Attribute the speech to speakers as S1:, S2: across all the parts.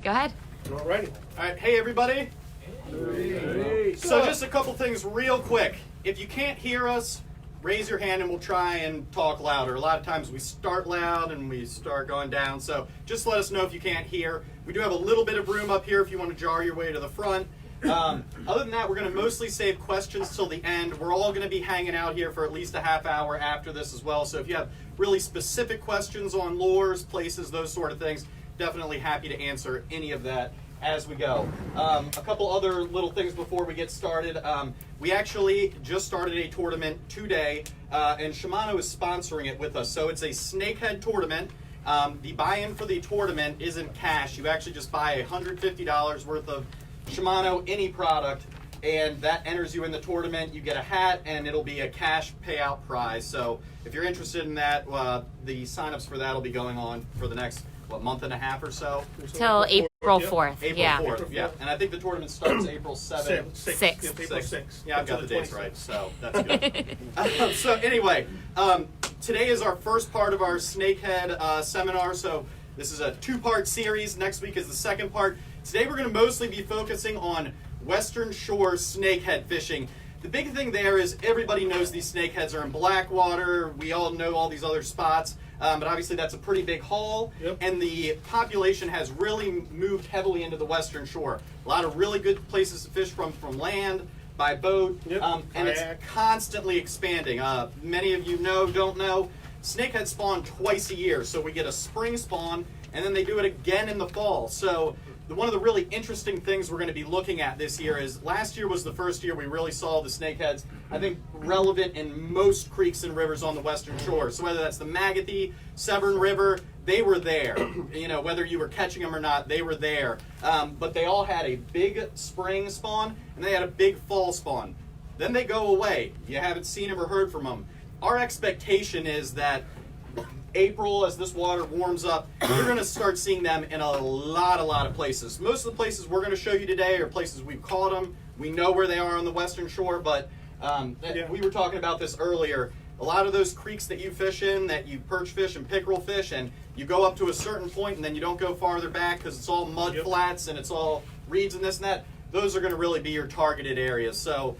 S1: Go ahead.
S2: Alrighty. All right. Hey, everybody. Hey. So just a couple things real quick. If you can't hear us, raise your hand and we'll try and talk louder. A lot of times we start loud and we start going down. So just let us know if you can't hear. We do have a little bit of room up here if you want to jar your way to the front. Other than that, we're going to mostly save questions till the end. We're all going to be hanging out here for at least a half hour after this as well. So if you have really specific questions on lures, places, those sort of things, definitely happy to answer any of that as we go. A couple other little things before we get started. We actually just started a tournament today, and Shimano is sponsoring it with us. So it's a Snakehead tournament. The buy-in for the tournament isn't cash. You actually just buy $150 worth of Shimano any product, and that enters you in the tournament. You get a hat, and it'll be a cash payout prize. So if you're interested in that, the sign-ups for that will be going on for the next month and a half or so.
S1: Till April 4th.
S2: April 4th, yeah. And I think the tournament starts April 7th.
S1: 6th.
S2: April 6th. Yeah, I've got the dates right, so that's good. So anyway, today is our first part of our Snakehead seminar. So this is a two-part series. Next week is the second part. Today we're going to mostly be focusing on Western Shore snakehead fishing. The big thing there is everybody knows these snakeheads are in Blackwater. We all know all these other spots, but obviously that's a pretty big haul, and the population has really moved heavily into the Western Shore. A lot of really good places to fish from land, by boat, and it's constantly expanding. Many of you don't know, snakehead spawn twice a year, so we get a spring spawn, and then they do it again in the fall. So one of the really interesting things we're going to be looking at this year is last year was the first year we really saw the snakeheads, I think, relevant in most creeks and rivers on the Western Shore. So whether that's the Magothy, Severn River, they were there. You know, whether you were catching them or not, they were there. But they all had a big spring spawn and they had a big fall spawn. Then they go away. You haven't seen them or heard from them. Our expectation is that April, as this water warms up, you're going to start seeing them in a lot of places. Most of the places we're going to show you today are places we've caught them. We know where they are on the Western Shore, but we were talking about this earlier. A lot of those creeks that you fish in, that you perch fish and pickerel fish, and you go up to a certain point and then you don't go farther back because it's all mud flats and it's all reeds and this and that, those are going to really be your targeted areas. So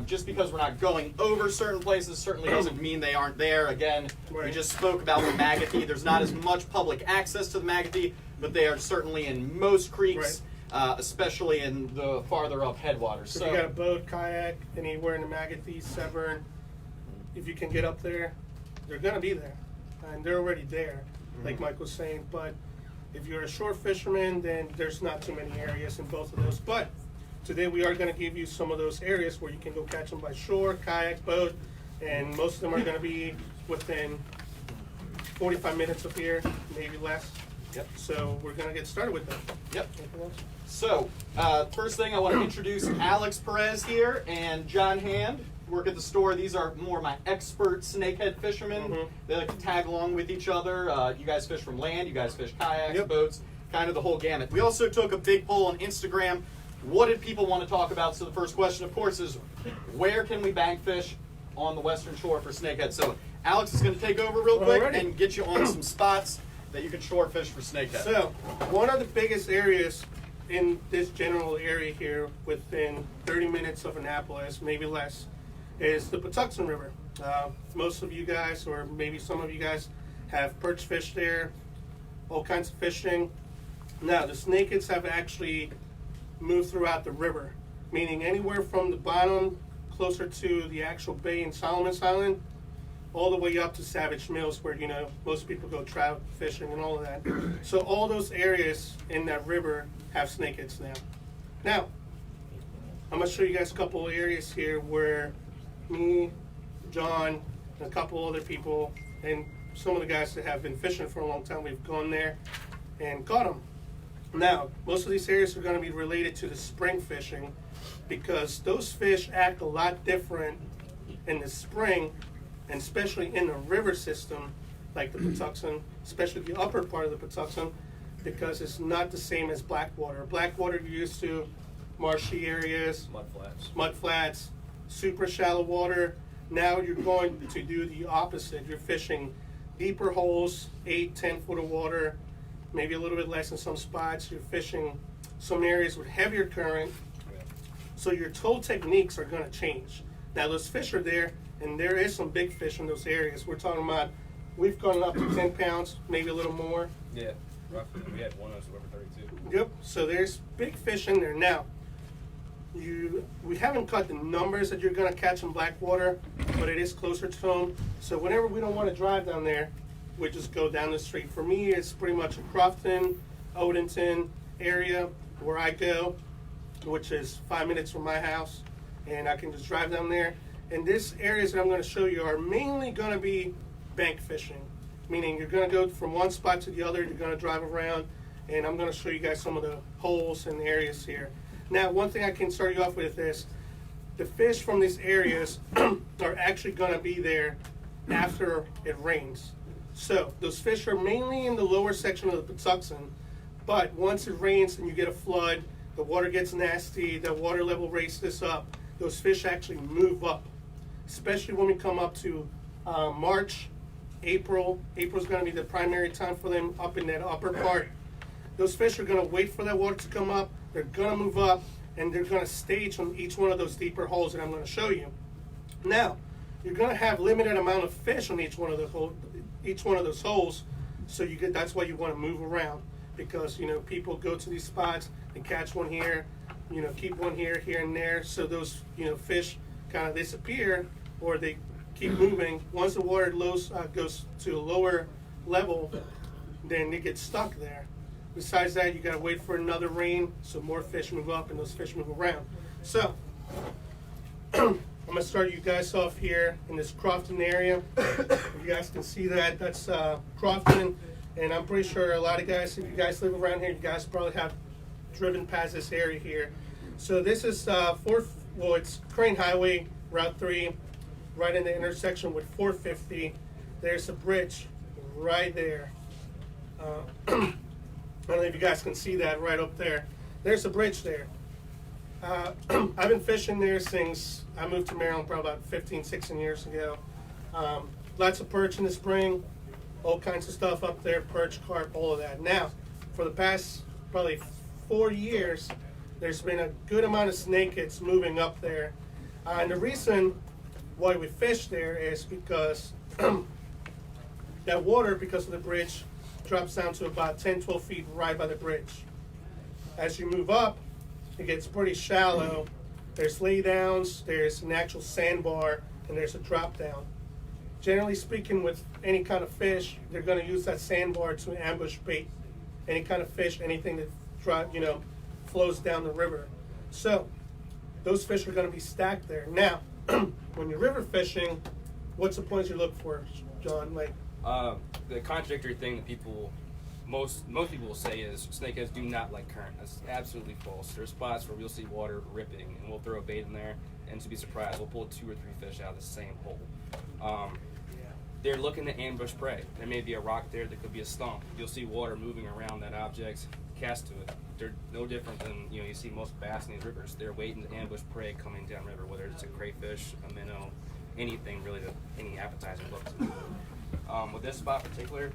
S2: just because we're not going over certain places certainly doesn't mean they aren't there. Again, we just spoke about the Magothy. There's not as much public access to the Magothy, but they are certainly in most creeks, especially in the farther up headwaters.
S3: So if you got a boat, kayak, anywhere in the Magothy, Severn, if you can get up there, they're going to be there. And they're already there, like Mike was saying. But if you're a shore fisherman, then there's not too many areas in both of those. But today we are going to give you some of those areas where you can go catch them by shore, kayak, boat, and most of them are going to be within 45 minutes of here, maybe less. So we're going to get started with them.
S2: So first thing, I want to introduce Alex Perez here and John Hand. Work at the store. These are more my expert snakehead fishermen. They like to tag along with each other. You guys fish from land, you guys fish kayaks, boats, kind of the whole gamut. We also took a big poll on Instagram. What did people want to talk about? So the first question, of course, is where can we bank fish on the Western Shore for snakehead? So Alex is going to take over real quick and get you on some spots that you can shore fish for snakehead.
S3: So one of the biggest areas in this general area here within 30 minutes of Annapolis, maybe less, is the Patuxent River. Most of you guys, or maybe some of you guys, have perch fish there, all kinds of fishing. Now, the snakeheads have actually moved throughout the river, meaning anywhere from the bottom closer to the actual bay in Solomon's Island, all the way up to Savage Mills, where, you know, most people go trout fishing and all of that. So all those areas in that river have snakeheads now. Now, I'm going to show you guys a couple of areas here where me, John, and a couple other people, and some of the guys that have been fishing for a long time, we've gone there and caught them. Now, most of these areas are going to be related to the spring fishing because those fish act a lot different in the spring, and especially in the river system, like the Patuxent, especially the upper part of the Patuxent, because it's not the same as Blackwater. Blackwater, you're used to marshy areas, mud flats, super shallow water. Now you're going to do the opposite. You're fishing deeper holes, 8-10 foot of water, maybe a little bit less in some spots. You're fishing some areas with heavier current, so your tow techniques are going to change. Now those fish are there, and there is some big fish in those areas. We're talking about, we've gone up to 10 pounds, maybe a little more.
S4: Yeah, roughly. We had one that was over 32.
S3: Yep, so there's big fish in there. Now, we haven't cut the numbers that you're going to catch in Blackwater, but it is closer to home. So whenever we don't want to drive down there, we just go down the street. For me, it's pretty much a Crofton, Odenton area where I go, which is 5 minutes from my house, and I can just drive down there. And these areas that I'm going to show you are mainly going to be bank fishing, meaning you're going to go from one spot to the other, you're going to drive around, and I'm going to show you guys some of the holes and areas here. Now, one thing I can start you off with is the fish from these areas are actually going to be there after it rains. So those fish are mainly in the lower section of the Patuxent, but once it rains and you get a flood, the water gets nasty, the water level raises up, those fish actually move up, especially when we come up to March, April. April's going to be the primary time for them up in that upper part. Those fish are going to wait for that water to come up. They're going to move up, and they're going to stage on each one of those deeper holes that I'm going to show you. Now, you're going to have limited amount of fish on each one of those holes, so that's why you want to move around, because people go to these spots and catch one here, keep one here, here and there, so those fish kind of disappear or they keep moving. Once the water goes to a lower level, then they get stuck there. Besides that, you gotta wait for another rain so more fish move up and those fish move around. So I'm gonna start you guys off here in this Crofton area. If you guys can see that, that's Crofton, and I'm pretty sure a lot of guys, if you guys live around here, you guys probably have driven past this area here. So this is it's Crane Highway, Route 3, right in the intersection with 450. There's a bridge right there. I don't know if you guys can see that right up there. There's a bridge there. I've been fishing there since I moved to Maryland probably about 15, 16 years ago. Lots of perch in the spring, all kinds of stuff up there, perch, carp, all of that. Now, for the past probably 4 years, there's been a good amount of snakeheads moving up there. And the reason why we fish there is because that water, because of the bridge, drops down to about 10, 12 feet right by the bridge. As you move up, it gets pretty shallow. There's laydowns, there's an actual sandbar, and there's a drop down. Generally speaking, with any kind of fish, they're going to use that sandbar to ambush bait. Any kind of fish, anything that flows down the river. So those fish are going to be stacked there. Now, when you're river fishing, what's the points you look for, John?
S4: The contradictory thing that most people will say is snakeheads do not like current. That's absolutely false. There's spots where we'll see water ripping, and we'll throw a bait in there, and to be surprised, we'll pull 2 or 3 fish out of the same hole. They're looking to ambush prey. There may be a rock there, there could be a stump. You'll see water moving around that object, cast to it. They're no different than you see most bass in these rivers. They're waiting to ambush prey coming downriver, whether it's a crayfish, a minnow, anything really, any appetizer looks. With this spot in particular,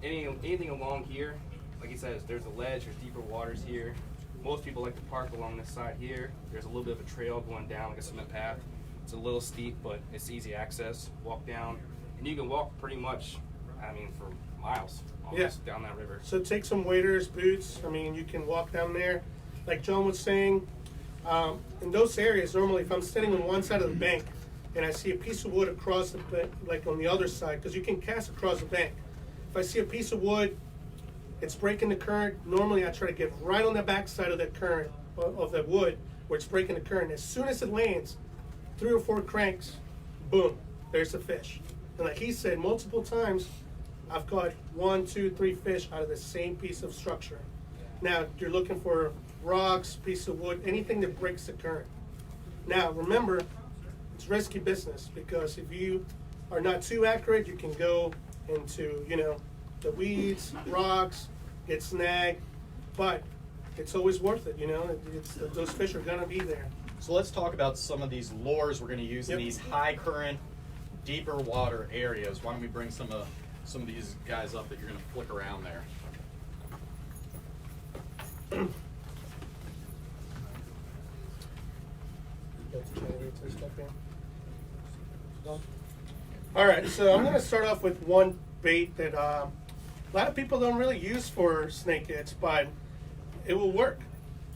S4: anything along here, like he says, there's a ledge, there's deeper waters here. Most people like to park along this side here. There's a little bit of a trail going down, like a cement path. It's a little steep, but it's easy access. Walk down, and you can walk pretty much, for miles almost down that river.
S3: So take some waders, boots. You can walk down there. Like John was saying, in those areas, normally if I'm sitting on one side of the bank and I see a piece of wood across the bank, like on the other side, because you can cast across the bank. If I see a piece of wood, it's breaking the current. Normally I try to get right on the back side of that current, of that wood, where it's breaking the current. As soon as it lands, 3 or 4 cranks, boom, there's a fish. And like he said multiple times, I've caught 1, 2, 3 fish out of the same piece of structure. Now, you're looking for rocks, piece of wood, anything that breaks the current. Now, remember, it's risky business, because if you are not too accurate, you can go into, the weeds, rocks, get snagged, but it's always worth it, those fish are gonna be there.
S2: So let's talk about some of these lures we're going to use in these high current, deeper water areas. Why don't we bring some of these guys up that you're going to flick around there?
S3: All right, so I'm going to start off with one bait that a lot of people don't really use for snakeheads, but it will work.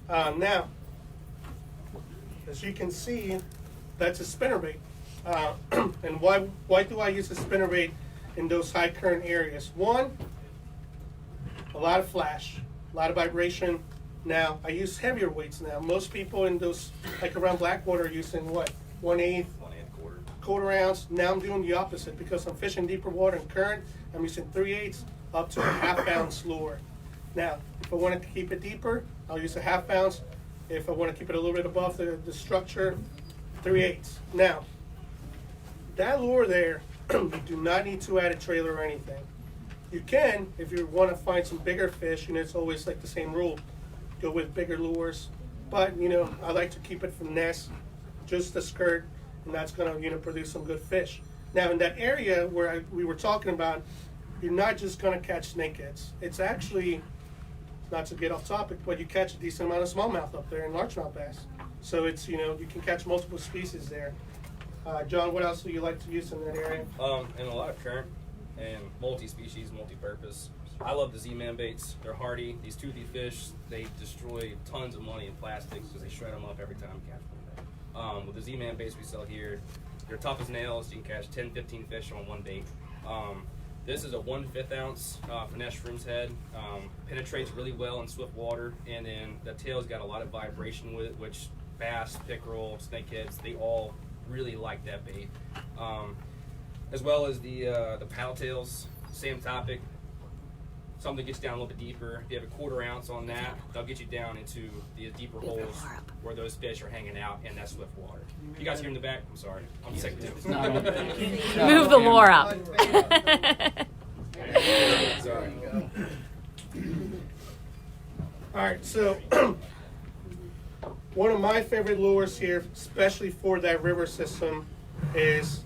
S3: Now, as you can see, that's a spinnerbait. And why do I use a spinnerbait in those high current areas? One, a lot of flash, a lot of vibration. Now, I use heavier weights now. Most people in those, like around Blackwater, are using what? 1/8?
S4: 1/8
S3: quarter ounce. Now I'm doing the opposite because I'm fishing deeper water and current. I'm using 3/8 up to a ½ ounce lure. Now, if I want to keep it deeper, I'll use a ½ ounce. If I want to keep it a little bit above the structure, 3/8. Now, that lure there, you do not need to add a trailer or anything. You can, if you want to find some bigger fish, it's always like the same rule. Go with bigger lures. But, I like to keep it finesse, just the skirt, and that's going to, produce some good fish. Now, in that area where we were talking about, you're not just going to catch snakeheads. It's actually, not to get off topic, but you catch a decent amount of smallmouth up there and largemouth bass. So it's, you can catch multiple species there. John, what else do you like to use in that area?
S4: And a lot of current and multi-species, multi-purpose. I love the Z-Man baits. They're hardy. These toothy fish, they destroy tons of money in plastics because they shred them up every time you catch them. With the Z-Man baits we sell here, they're tough as nails. You can catch 10, 15 fish on one bait. This is a 1/5 ounce finesse shroom's head. Penetrates really well in swift water, and then the tail's got a lot of vibration with it, which bass, pickerel, snakeheads, they all really like that bait. As well as the paddle tails, same topic. Something that gets down a little bit deeper. If you have a 1/4 ounce on that, they'll get you down into the deeper holes where those fish are hanging out in that swift water. You guys here in the back? I'm sorry. I'm sick too.
S1: Move the lure up.
S4: Sorry.
S3: All right, so one of my favorite lures here, especially for that river system, is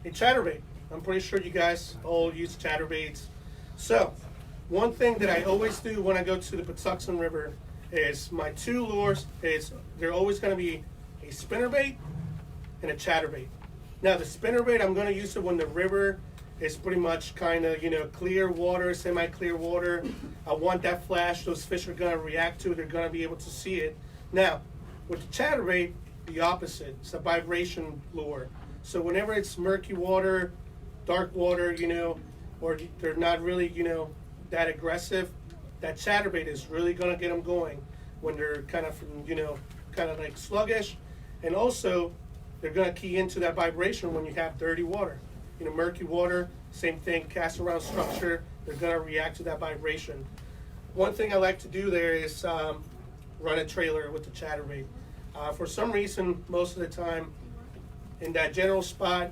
S3: a chatterbait. I'm pretty sure you guys all use chatterbaits. So, one thing that I always do when I go to the Patuxent River is my two lures they're always going to be a spinnerbait and a chatterbait. Now, the spinnerbait, I'm going to use it when the river is pretty much kind of, clear water, semi-clear water. I want that flash. Those fish are going to react to it. They're going to be able to see it. Now, with the chatterbait, the opposite. It's a vibration lure. So whenever it's murky water, dark water, or they're not really, that aggressive, that chatterbait is really going to get them going when they're kind of like sluggish. And also, they're going to key into that vibration when you have dirty water. Murky water, same thing, cast around structure, they're going to react to that vibration. One thing I like to do there is run a trailer with the chatterbait. For some reason, most of the time, in that general spot,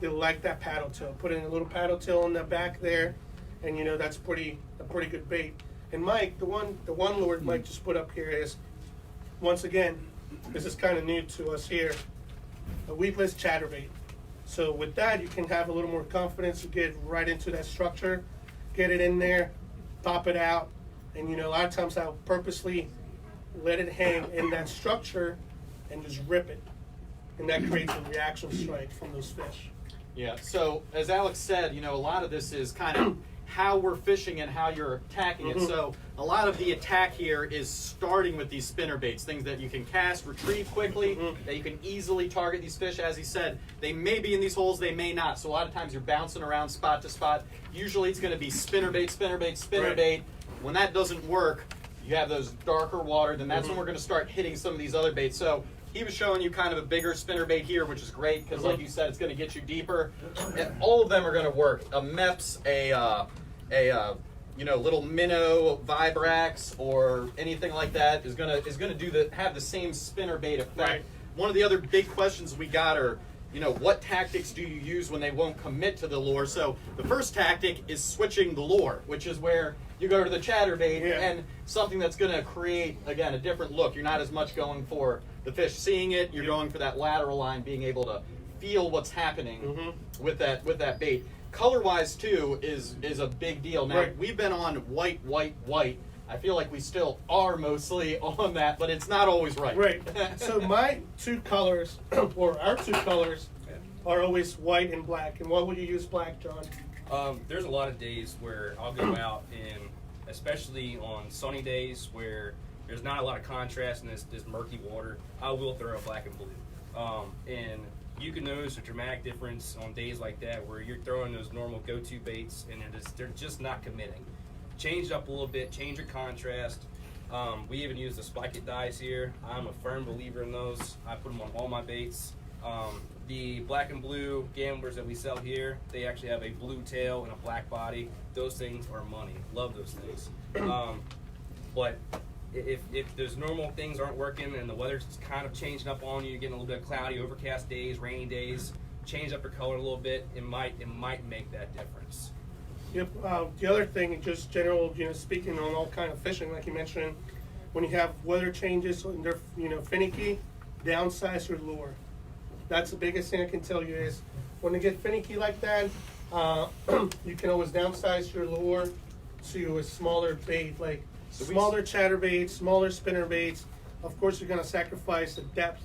S3: they like that paddle tail. Put in a little paddle tail in the back there, and that's a pretty good bait. And Mike, the one lure Mike just put up here is, once again, this is kind of new to us here, a weedless chatterbait. So with that, you can have a little more confidence to get right into that structure, get it in there, pop it out, and a lot of times I'll purposely let it hang in that structure and just rip it, and that creates a reaction strike from those fish.
S2: Yeah, so as Alex said, a lot of this is kind of how we're fishing and how you're attacking it. So a lot of the attack here is starting with these spinner baits, things that you can cast, retrieve quickly, that you can easily target these fish. As he said, they may be in these holes, they may not. So a lot of times you're bouncing around spot to spot. Usually it's going to be spinner bait, spinner bait, spinner bait. When that doesn't work, you have those darker water, then that's when we're going to start hitting some of these other baits. So he was showing you kind of a bigger spinner bait here, which is great because, like you said, it's going to get you deeper. And all of them are going to work. A Meps, a little minnow Vibrax or anything like that is going to have the same spinner bait effect.
S3: Right.
S2: One of the other big questions we got are, what tactics do you use when they won't commit to the lure? So the first tactic is switching the lure, which is where you go to the chatterbait and something that's going to create, again, a different look. You're not as much going for the fish seeing it. You're going for that lateral line, being able to feel what's happening with that bait. Color-wise, too, is a big deal. Now, we've been on white. I feel like we still are mostly on that, but it's not always right.
S3: Right. So my two colors, or our two colors, are always white and black. And why would you use black, John?
S4: There's a lot of days where I'll go out and, especially on sunny days where there's not a lot of contrast in this murky water, I will throw a black and blue. And you can notice a dramatic difference on days like that where you're throwing those normal go-to baits and they're just not committing. Change it up a little bit, change your contrast. We even use the spike it dyes here. I'm a firm believer in those. I put them on all my baits. The black and blue gamblers that we sell here, they actually have a blue tail and a black body. Those things are money. Love those things. But if those normal things aren't working and the weather's kind of changing up on you, you're getting a little bit of cloudy, overcast days, rainy days, change up your color a little bit, it might make that difference.
S3: Yep. The other thing, just general, speaking on all kind of fishing, like you mentioned, when you have weather changes and they're, finicky, downsize your lure. That's the biggest thing I can tell you is when they get finicky like that, you can always downsize your lure to a smaller bait, like smaller chatterbaits, smaller spinner baits. Of course, you're going to sacrifice the depth,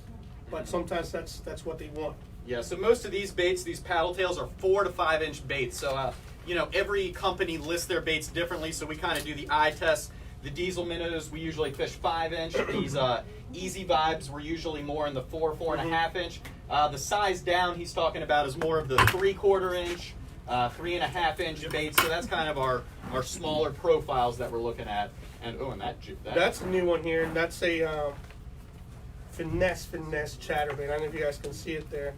S3: but sometimes that's what they want.
S2: Yeah, so most of these baits, these paddle tails, are 4 to 5 inch baits. So, every company lists their baits differently, so we kind of do the eye test. The diesel minnows, we usually fish 5 inch. These easy vibes, we're usually more in the 4.5 inch. The size down he's talking about is more of the 3/4 inch, 3.5 inch baits. So that's kind of our smaller profiles that we're looking at. And
S3: that's a new one here. And that's a finesse chatterbait. I don't know if you guys can see it there.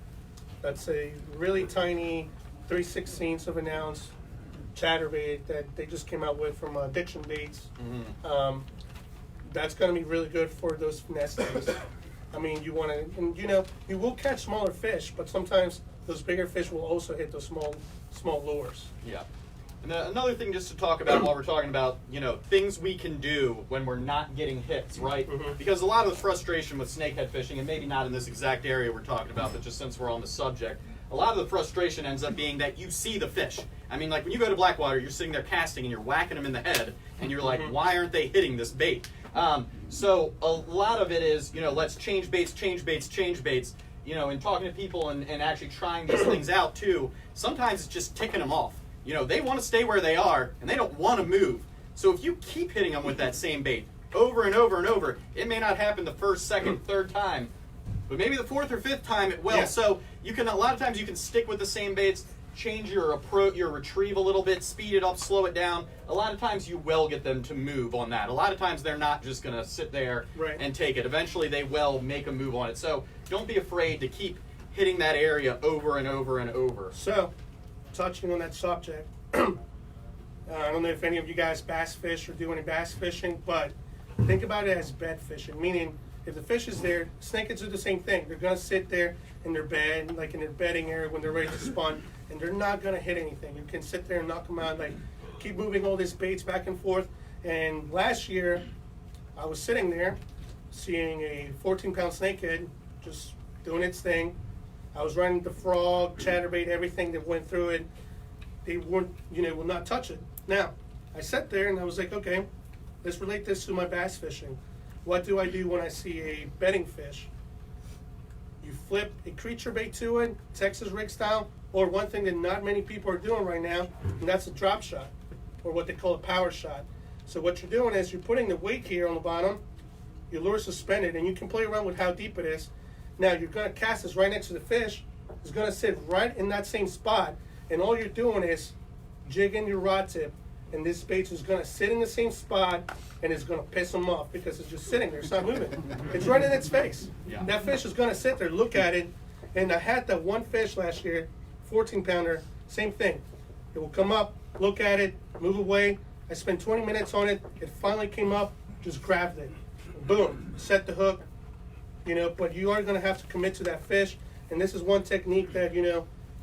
S3: That's a really tiny 3/16 of an ounce chatterbait that they just came out with from Addiction Baits. Mm-hmm. That's going to be really good for those finesse days. I mean, you want to, and you will catch smaller fish, but sometimes those bigger fish will also hit those small lures.
S2: Yeah. And another thing just to talk about while we're talking about, things we can do when we're not getting hits, right? Mm-hmm. Because a lot of the frustration with snakehead fishing, and maybe not in this exact area we're talking about, but just since we're on the subject, a lot of the frustration ends up being that you see the fish. I mean, like when you go to Blackwater, you're sitting there casting and you're whacking them in the head, and you're like, why aren't they hitting this bait? So a lot of it is, let's change baits. And talking to people and actually trying these things out too, sometimes it's just ticking them off. They want to stay where they are, and they don't want to move. So if you keep hitting them with that same bait over and over and over, it may not happen the first, second, third time, but maybe the fourth or fifth time it will. Yeah. So a lot of times you can stick with the same baits, change your approach, your retrieve a little bit, speed it up, slow it down. A lot of times you will get them to move on that. A lot of times they're not just going to sit there and take it. Eventually they will make a move on it. So don't be afraid to keep hitting that area over and over and over.
S3: So, touching on that subject, I don't know if any of you guys bass fish or do any bass fishing, but think about it as bed fishing, meaning if the fish is there, snakeheads do the same thing. They're going to sit there in their bed, like in their bedding area when they're ready to spawn, and they're not going to hit anything. You can sit there and knock them out, like keep moving all these baits back and forth. And last year, I was sitting there seeing a 14-pound snakehead just doing its thing. I was running the frog, chatterbait, everything that went through it. They weren't, will not touch it. Now, I sat there and I was like, okay, let's relate this to my bass fishing. What do I do when I see a bedding fish? You flip a creature bait to it, Texas rig style, or one thing that not many people are doing right now, and that's a drop shot, or what they call a power shot. So what you're doing is you're putting the weight here on the bottom, your lure suspended, and you can play around with how deep it is. Now you're going to cast this right next to the fish. It's going to sit right in that same spot, and all you're doing is jigging your rod tip, and this bait is going to sit in the same spot, and it's going to piss them off because it's just sitting there. It's not moving. It's right in its face. Yeah. That fish is going to sit there, look at it, and I had that one fish last year, 14-pounder, same thing. It will come up, look at it, move away. I spent 20 minutes on it. It finally came up, just grabbed it. Boom, set the hook. But you are going to have to commit to that fish, and this is one technique that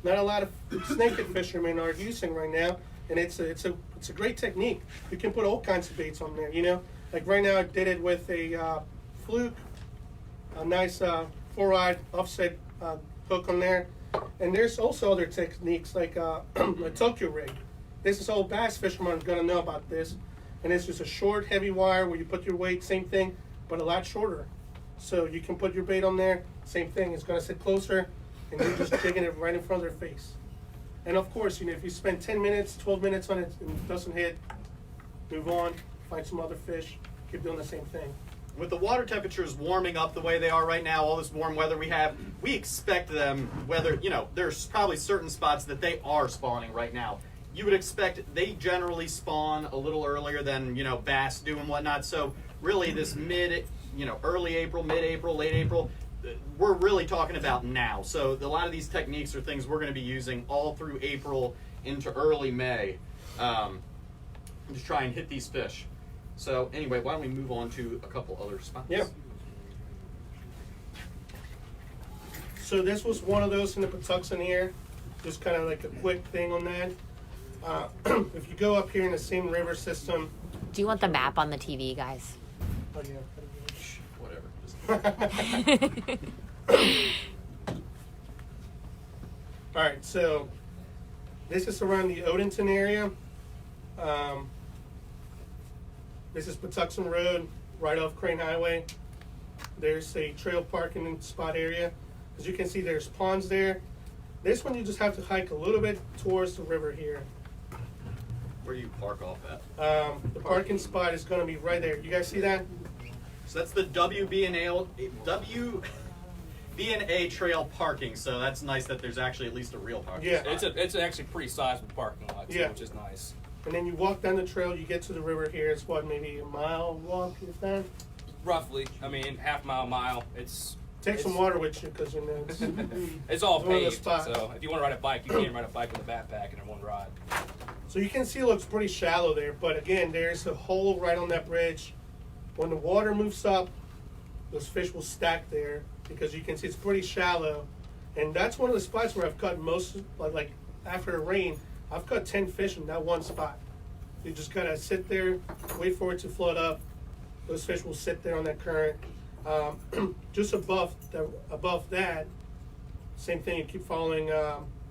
S3: not a lot of snakehead fishermen are using right now, and it's a great technique. You can put all kinds of baits on there. Like right now I did it with a fluke, a nice 4-eyed offset hook on there, and there's also other techniques like a Tokyo rig. This is all bass fishermen are going to know about this. and it's just a short, heavy wire where you put your weight, same thing, but a lot shorter. So you can put your bait on there, same thing. It's going to sit closer, and you're just jigging it right in front of their face. And of course, if you spend 10 minutes, 12 minutes on it and it doesn't hit, move on, find some other fish, keep doing the same thing.
S2: With the water temperatures warming up the way they are right now, all this warm weather we have, we expect them, there's probably certain spots that they are spawning right now. You would expect they generally spawn a little earlier than, bass do and whatnot. So really this early April, mid-April, late April, we're really talking about now. So a lot of these techniques are things we're going to be using all through April into early May. Just try and hit these fish. So anyway, why don't we move on to a couple other spots?
S3: Yeah. So this was one of those in the Patuxent here. Just kind of like a quick thing on that. If you go up here in the same river system.
S1: Do you want the map on the TV, guys?
S3: Oh yeah.
S2: Whatever.
S3: All right, so this is around the Odenton area. This is Patuxent Road, right off Crane Highway. There's a trail parking spot area. As you can see, there's ponds there. This one you just have to hike a little bit towards the river here.
S2: Where do you park off at?
S3: The parking spot is going to be right there. You guys see that?
S2: So that's the WB&A trail parking. So that's nice that there's actually at least a real parking
S3: Yeah.
S2: spot.
S4: It's actually a pretty sizable parking lot, too,
S3: Yeah.
S4: which is nice.
S3: And then you walk down the trail, you get to the river here. It's what, maybe a mile walk, if that?
S4: Roughly, half mile.
S3: Take some water with you because it's
S4: It's all
S3: It's one of the
S4: paved,
S3: spots.
S4: so if you want to ride a bike, you can ride a bike with a backpack and in one ride.
S3: So you can see it looks pretty shallow there, but again, there's a hole right on that bridge. When the water moves up, those fish will stack there because you can see it's pretty shallow. And that's one of the spots where I've caught most, like after a rain, I've caught 10 fish in that one spot. You just kind of sit there, wait for it to flood up. Those fish will sit there on that current. Just above that, same thing, you keep following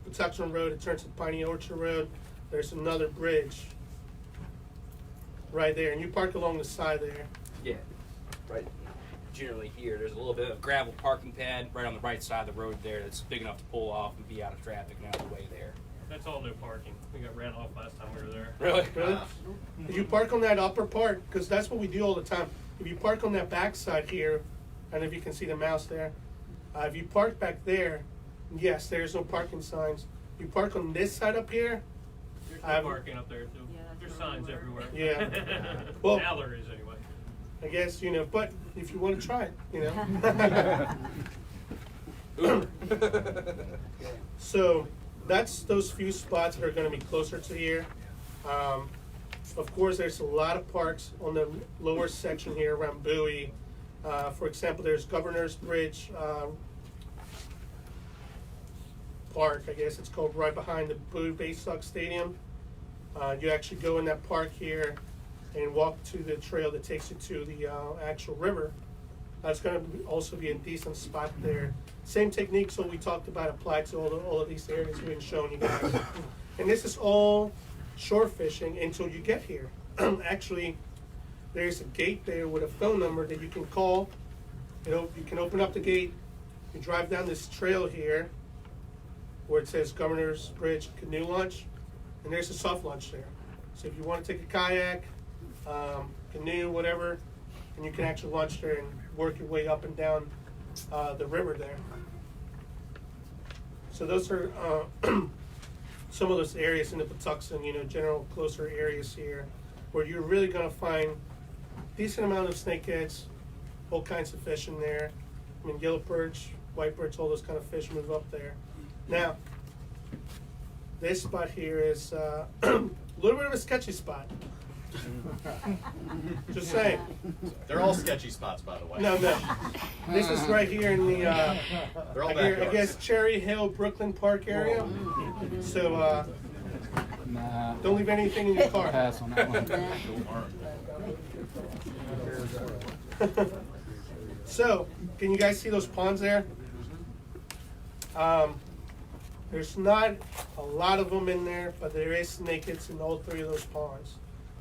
S3: Patuxent Road, it turns to Piney Orchard Road. There's another bridge right there, and you park along the side there.
S4: Yeah, right. Generally here, there's a little bit of gravel parking pad right on the right side of the road there that's big enough to pull off and be out of traffic and out of the way there.
S5: That's all new parking. We got ran off last time we were there.
S4: Really?
S3: Really? If you park on that upper part, because that's what we do all the time. If you park on that back side here, and if you can see the mouse there, if you park back there, yes, there's no parking signs. You park on this side up here.
S5: There's no parking up there too. There's signs everywhere.
S3: Yeah. Well,
S5: now there is anyway.
S3: I guess, but if you want to try it, So that's those few spots that are going to be closer to here. Of course, there's a lot of parks on the lower section here around Bowie. For example, there's Governor's Bridge Park, I guess it's called, right behind the Bowie Baystock Stadium. You actually go in that park here and walk to the trail that takes you to the actual river. That's going to also be a decent spot there. Same techniques that we talked about apply to all of these areas we've been showing you guys. And this is all shore fishing until you get here. Actually, there's a gate there with a phone number that you can call. You can open up the gate. You drive down this trail here where it says Governor's Bridge Canoe Launch, and there's a soft launch there. So if you want to take a kayak, canoe, whatever, and you can actually launch there and work your way up and down the river there. So those are some of those areas in the Patuxent, general closer areas here, where you're really going to find decent amount of snakeheads, all kinds of fish in there. Yellow perch, white perch, all those kind of fish move up there. Now, this spot here is a little bit of a sketchy spot. Just saying.
S2: They're all sketchy spots, by the way.
S3: No. This is right here in the,
S2: They're all
S3: I
S2: backyards.
S3: guess, Cherry Hill, Brooklyn Park area. So, don't leave anything in your car.
S6: Pass on that one.
S3: So, can you guys see those ponds there? There's not a lot of them in there, but there is snakeheads in all three of those ponds.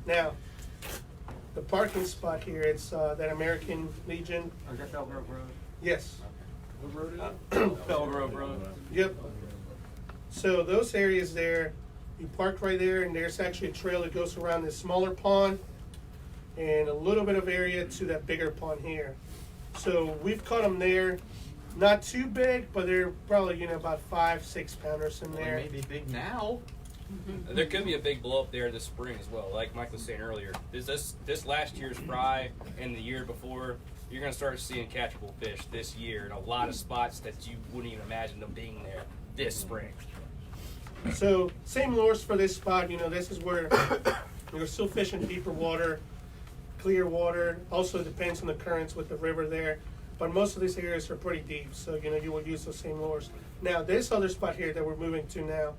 S3: Now, the parking spot here, it's that American Legion.
S5: Is that Bell Grove Road?
S3: Yes.
S5: What road is it? Bell Grove Road.
S3: Yep. So those areas there, you park right there, and there's actually a trail that goes around this smaller pond and a little bit of area to that bigger pond here. So we've caught them there. Not too big, but they're probably, about 5-6 pounders in
S2: Well,
S3: there.
S2: they may be big now.
S4: There could be a big blow up there this spring as well. Like Mike was saying earlier, this last year's fry and the year before, you're going to start seeing catchable fish this year in a lot of spots that you wouldn't even imagine them being there this spring.
S3: So same lures for this spot. This is where you're still fishing deeper water, clear water. Also depends on the currents with the river there. But most of these areas are pretty deep, so you will use those same lures. Now this other spot here that we're moving to now,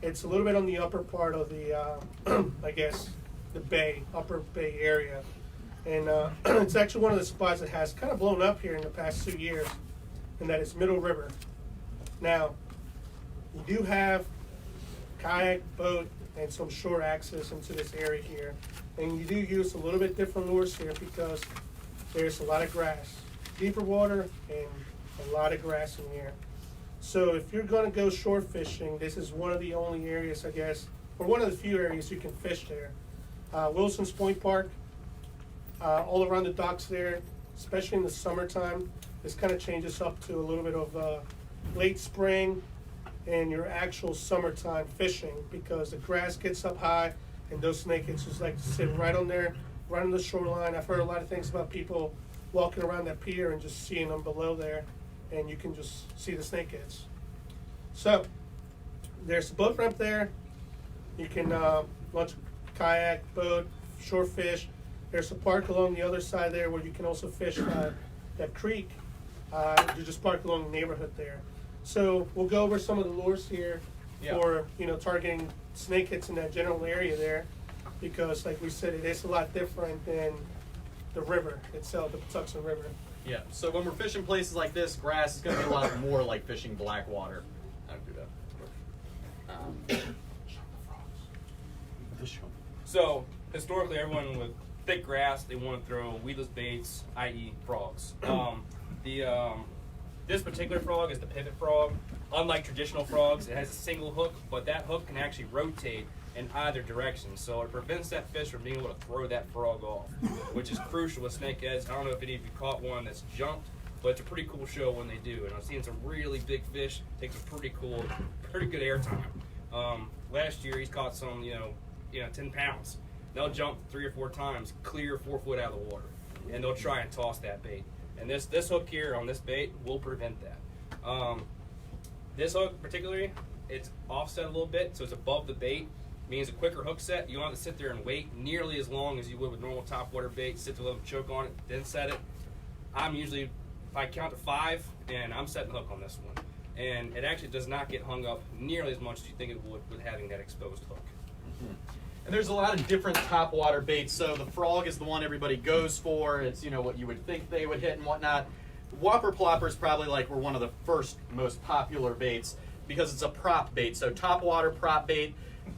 S3: it's a little bit on the upper part of the, I guess, the bay, upper bay area. And it's actually one of the spots that has kind of blown up here in the past 2 years, and that is Middle River. Now, you do have kayak, boat, and some shore access into this area here. And you do use a little bit different lures here because there's a lot of grass. Deeper water and a lot of grass in here. So if you're going to go shore fishing, this is one of the only areas, I guess, or one of the few areas you can fish there. Wilson's Point Park, all around the docks there, especially in the summertime, this kind of changes up to a little bit of late spring and your actual summertime fishing because the grass gets up high and those snakeheads just like to sit right on there, right on the shoreline. I've heard a lot of things about people walking around that pier and just seeing them below there, and you can just see the snakeheads. So there's a boat ramp there. You can launch a kayak, boat, shore fish. There's a park along the other side there where you can also fish that creek. You just park along the neighborhood there. So we'll go over some of the lures here for targeting snakeheads in that general area there, because like we said, it is a lot different than the river itself, the Patuxent River.
S2: Yeah, so when we're fishing places like this, grass is going to be a lot more like fishing black water. I don't do that.
S4: So historically, everyone with thick grass, they want to throw weedless baits, i.e. frogs. This particular frog is the pivot frog. Unlike traditional frogs, it has a single hook, but that hook can actually rotate in either direction. So it prevents that fish from being able to throw that frog off, which is crucial with snakeheads. I don't know if any of you caught one that's jumped, but it's a pretty cool show when they do. And I've seen some really big fish take some pretty good air time. Last year he's caught some, 10 pounds. They'll jump 3 or 4 times, clear 4 foot out of the water, and they'll try and toss that bait. And this hook here on this bait will prevent that. This hook particularly, it's offset a little bit, so it's above the bait. Means a quicker hook set. You don't have to sit there and wait nearly as long as you would with normal topwater bait. Sit there, let them choke on it, then set it. I'm usually, if I count to 5, and I'm setting the hook on this one. And it actually does not get hung up nearly as much as you think it would with having that exposed hook.
S2: Mm-hmm. And there's a lot of different topwater baits. So the frog is the one everybody goes for. It's what you would think they would hit and whatnot. Whopper Plopper is probably were one of the first most popular baits because it's a prop bait. So topwater prop bait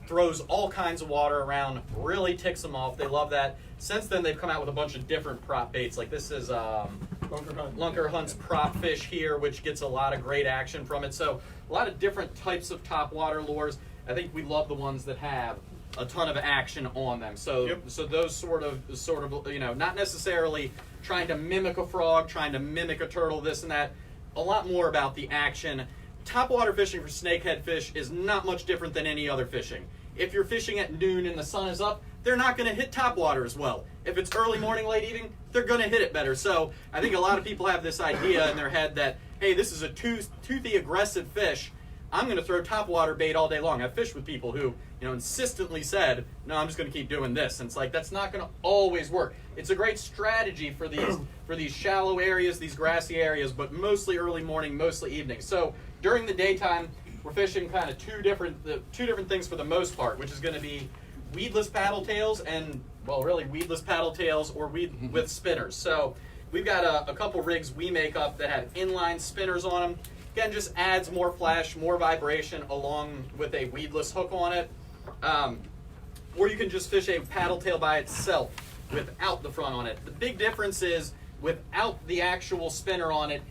S2: throws all kinds of water around, really ticks them off. They love that. Since then, they've come out with a bunch of different prop baits. Like this is Lunker Hunt's prop fish here, which gets a lot of great action from it. So a lot of different types of topwater lures. I think we love the ones that have a ton of action on them. So so those sort of not necessarily trying to mimic a frog, trying to mimic a turtle, this and that. A lot more about the action. Topwater fishing for snakehead fish is not much different than any other fishing. If you're fishing at noon and the sun is up, they're not going to hit topwater as well. If it's early morning, late evening, they're going to hit it better. So I think a lot of people have this idea in their head that, hey, this is a toothy, aggressive fish. I'm going to throw topwater bait all day long. I've fished with people who, insistently said, no, I'm just going to keep doing this. And it's like, that's not going to always work. It's a great strategy for these shallow areas, these grassy areas, but mostly early morning, mostly evening. So during the daytime, we're fishing kind of two different things for the most part, which is going to be weedless paddle tails and, well, really weedless paddle tails or with spinners. So we've got a couple rigs we make up that have inline spinners on them. Again, just adds more flash, more vibration along with a weedless hook on it. Or you can just fish a paddle tail by itself. without the front on it. The big difference is without the actual spinner on it,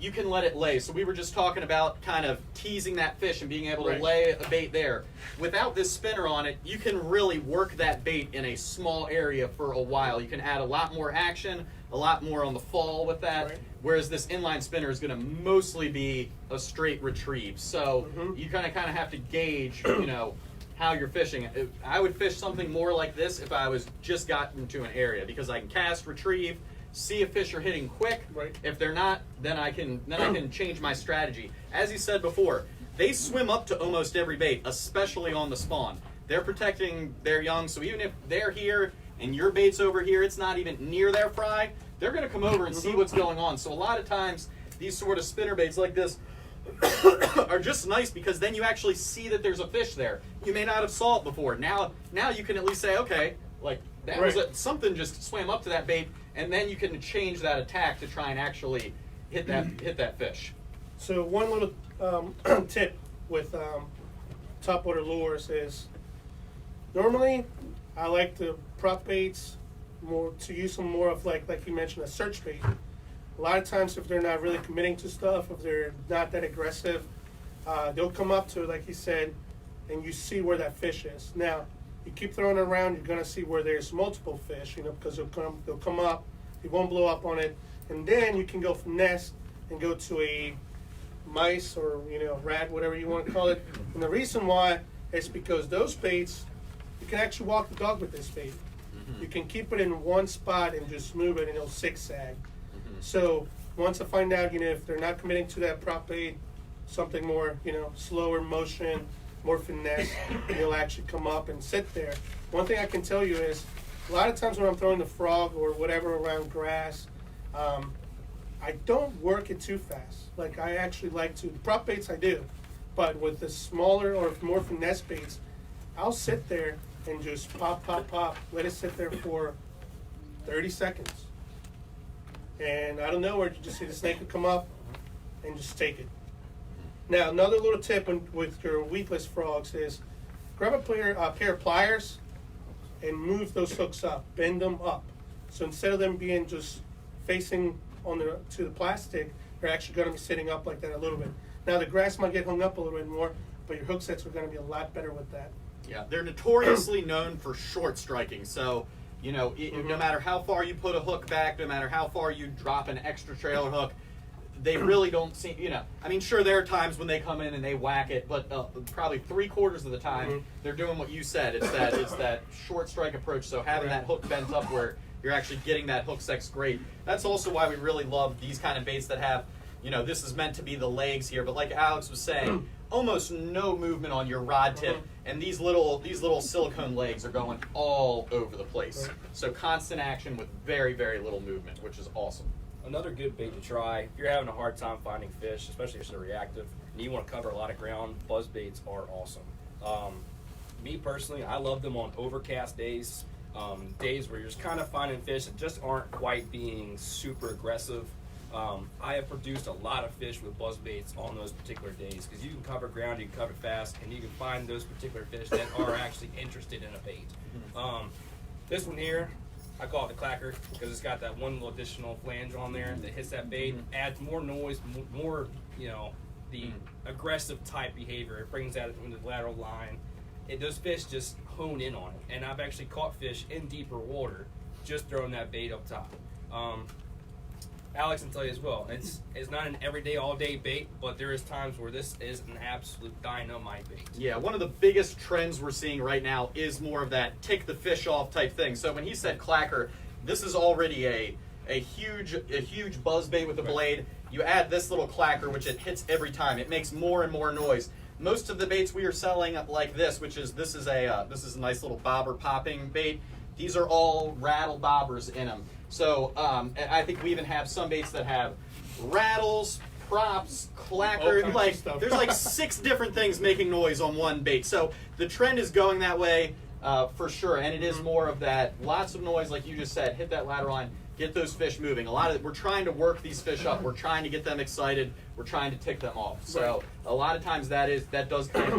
S2: you can let it lay. So we were just talking about kind of teasing that fish and being able to lay a bait there. Without this spinner on it, you can really work that bait in a small area for a while. You can add a lot more action, a lot more on the fall with that, whereas this inline spinner is going to mostly be a straight retrieve. So you kind of have to gauge, you know, how you're fishing. I would fish something more like this if I was just gotten to an area, because I can cast, retrieve, see if fish are hitting quick. If they're not, then I can change my strategy. As you said before, they swim up to almost every bait, especially on the spawn. They're protecting their young, so even if they're here and your bait's over here, it's not even near their fry, they're going to come over and see what's going on. So a lot of times, these sort of spinner baits like this are just nice, because then you actually see that there's a fish there. You may not have saw it before. Now you can at least say, okay, like that was something just swam up to that bait, and then you can change that attack to try and actually hit that fish.
S3: So one little tip with Topwater Lures is, normally I like to prop baits more, to use them more of like you mentioned, a search bait. A lot of times if they're not really committing to stuff, if they're not that aggressive, they'll come up to it, like you said, and you see where that fish is. Now, you keep throwing it around, you're gonna see where there's multiple fish, you know, because they'll come up, you won't blow up on it, and then you can go from nest and go to a mice or, you know, rat, whatever you want to call it. And the reason why is because those baits, you can actually walk the dog with this bait. You can keep it in one spot and just move it, and it'll zigzag. So once I find out, you know, if they're not committing to that prop bait, something more, you know, slower motion, more finesse, they'll actually come up and sit there. One thing I can tell you is, a lot of times when I'm throwing the frog or whatever around grass, I don't work it too fast. Like, I actually like to, prop baits I do, but with the smaller or more finesse baits, I'll sit there and just pop, let it sit there for 30 seconds. And I don't know where you just see the snake will come up and just take it. Now, another little tip with your weedless frogs is, grab a pair of pliers and move those hooks up, bend them up. So instead of them being just facing to the plastic, they're actually going to be sitting up like that a little bit. Now, the grass might get hung up a little bit more, but your hook sets are going to be a lot better with that.
S2: Yeah, they're notoriously known for short striking. So, you know, no matter how far you put a hook back, no matter how far you drop an extra trailer hook, they really don't seem, you know, I mean, sure, there are times when they come in and they whack it, but probably 3/4 of the time, they're doing what you said. It's that short strike approach. So having that hook bent up where you're actually getting that hook set's great. That's also why we really love these kind of baits that have, you know, this is meant to be the legs here, but like Alex was saying, almost no movement on your rod tip, and these little silicone legs are going all over the place. So constant action with very, very little movement, which is awesome.
S4: Another good bait to try, if you're having a hard time finding fish, especially if they're reactive, and you want to cover a lot of ground, buzz baits are awesome. Me personally, I love them on overcast days, days where you're just kind of finding fish that just aren't quite being super aggressive. I have produced a lot of fish with buzz baits on those particular days, because you can cover ground, you can cover fast, and you can find those particular fish that are actually interested in a bait. This one here, I call it the clacker, because it's got that one little additional flange on there that hits that bait, adds more noise, more, you know, the aggressive type behavior. It brings that into the lateral line. Those fish just hone in on it, and I've actually caught fish in deeper water just throwing that bait up top. Alex can tell you as well, it's not an everyday, all-day bait, but there is times where this is an absolute dynamite bait.
S2: Yeah, one of the biggest trends we're seeing right now is more of that tick the fish off type thing. So when he said clacker, this is already a huge buzz bait with a blade. You add this little clacker, which it hits every time. It makes more and more noise. Most of the baits we are selling like this, this is a nice little bobber popping bait. These are all rattle bobbers in them. So I think we even have some baits that have rattles, props, clacker. Like there's like 6 different things making noise on one bait. So the trend is going that way for sure, and it is more of that lots of noise, like you just said. Hit that lateral line, get those fish moving. We're trying to work these fish up. We're trying to get them excited. We're trying to tick them off. So a lot of times that does kind of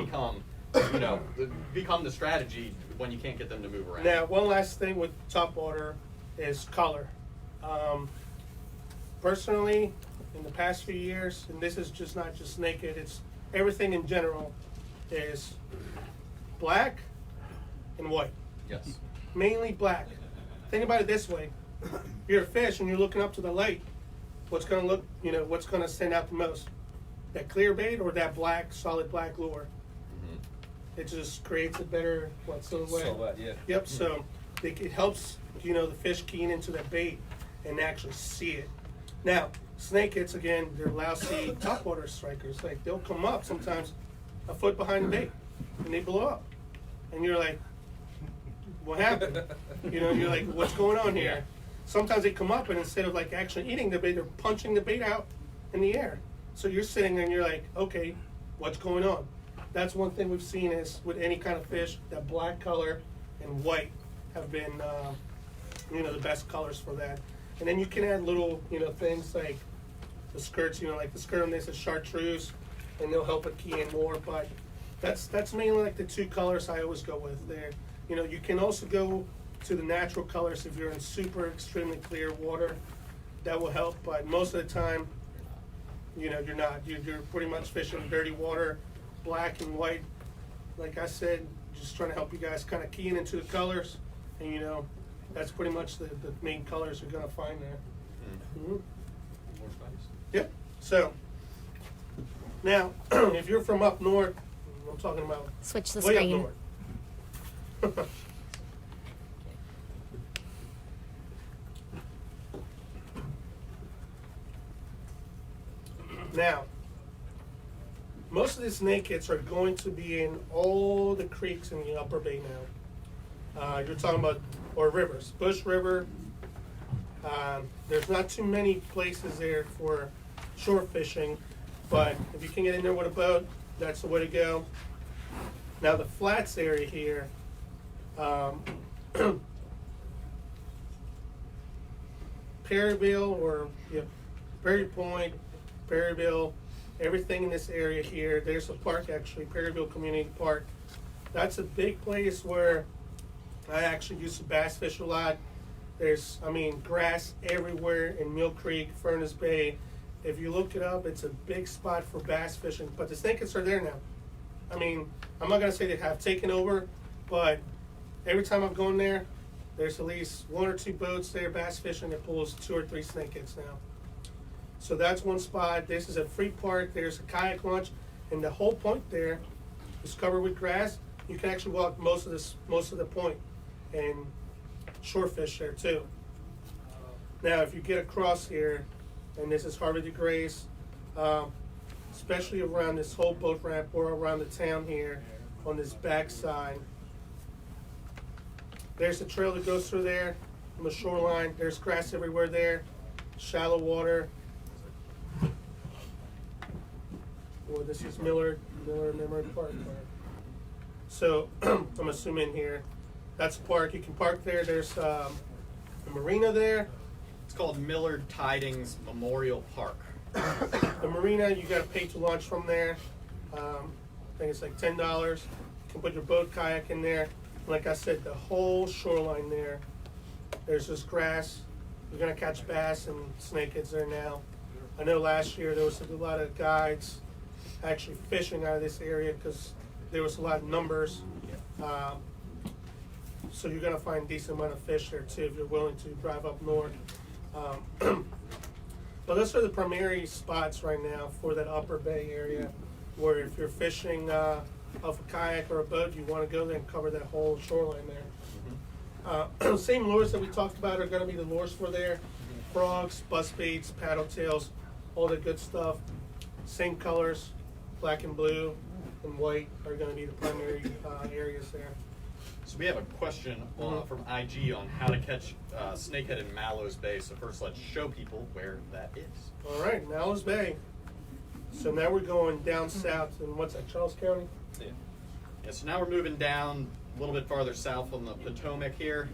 S2: become the strategy when you can't get them to move around.
S3: Now, one last thing with topwater is color. Personally, in the past few years, and this is just not just Snakehead, it's everything in general, is black and white.
S2: Yes.
S3: Mainly black. Think about it this way. You're a fish and you're looking up to the light. What's gonna look, what's gonna stand out the most? That clear bait or that black, solid black lure? It just creates a better, silhouette.
S4: Silhouette, yeah.
S3: Yep, so it helps, the fish keying into that bait and actually see it. Now, snakeheads, again, they're lousy topwater strikers. Like, they'll come up sometimes a foot behind the bait and they blow up. And you're like, what happened? You're like, what's going on here? Sometimes they come up and instead of like actually eating the bait, they're punching the bait out in the air. So you're sitting there and you're like, okay, what's going on? That's one thing we've seen is with any kind of fish, that black color and white have been, the best colors for that. And then you can add little, things like the skirts, like the skirt on this is chartreuse, and they'll help it key in more. But that's mainly like the two colors I always go with there. You can also go to the natural colors if you're in super extremely clear water. That will help, but most of the time, you're not. You're pretty much fishing dirty water, black and white. Like I said, just trying to help you guys kind of key in into the colors, and that's pretty much the main colors you're gonna find there. Mm-hmm. Yep. So now, if you're from up north, I'm talking about
S1: Switch the
S3: way
S1: screen.
S3: up north. Now, most of the snakeheads are going to be in all the creeks in the Upper Bay now. You're talking about, or rivers, Bush River. There's not too many places there for shore fishing, but if you can get in there with a boat, that's the way to go. Now the flats area here, Perryville or Perry Point, Perryville, everything in this area here. There's a park actually, Perryville Community Park. That's a big place where I actually used to bass fish a lot. There's, grass everywhere in Mill Creek, Furnace Bay. If you look it up, it's a big spot for bass fishing, but the snakeheads are there now. I'm not gonna say they have taken over, but every time I'm going there, there's at least one or two boats there bass fishing that pulls 2 or 3 snakeheads now. So that's one spot. This is a free park. There's a kayak launch, and the whole point there is covered with grass. You can actually walk most of the point and shore fish there too. Now, if you get across here, and this is Harvey de Grace, especially around this whole boat ramp or around the town here on this back side, there's a trail that goes through there on the shoreline. There's grass everywhere there, shallow water. Well, this is Miller Memory Park. So I'm assuming here, that's a park. You can park there. There's a marina there.
S2: It's called Miller-Tydings Memorial Park.
S3: The marina, you got to pay to launch from there. I think it's like $10. You can put your boat, kayak in there. Like I said, the whole shoreline there, there's just grass. You're gonna catch bass and snakeheads there now. I know last year there was a lot of guides actually fishing out of this area because there was a lot of numbers. So you're gonna find a decent amount of fish there too if you're willing to drive up north. But those are the primary spots right now for that Upper Bay area, where if you're fishing off a kayak or a boat, you want to go there and cover that whole shoreline there. Same lures that we talked about are going to be the lures for there. Frogs, buzz baits, paddle tails, all the good stuff. Same colors, black and blue and white are going to be the primary areas there.
S2: So we have a question from IG on how to catch snakehead in Mallos Bay. So first, let's show people where that is.
S3: All right, Mallos Bay. So now we're going down south in what's that, Charles County?
S2: Yeah, so now we're moving down a little bit farther south on the Potomac here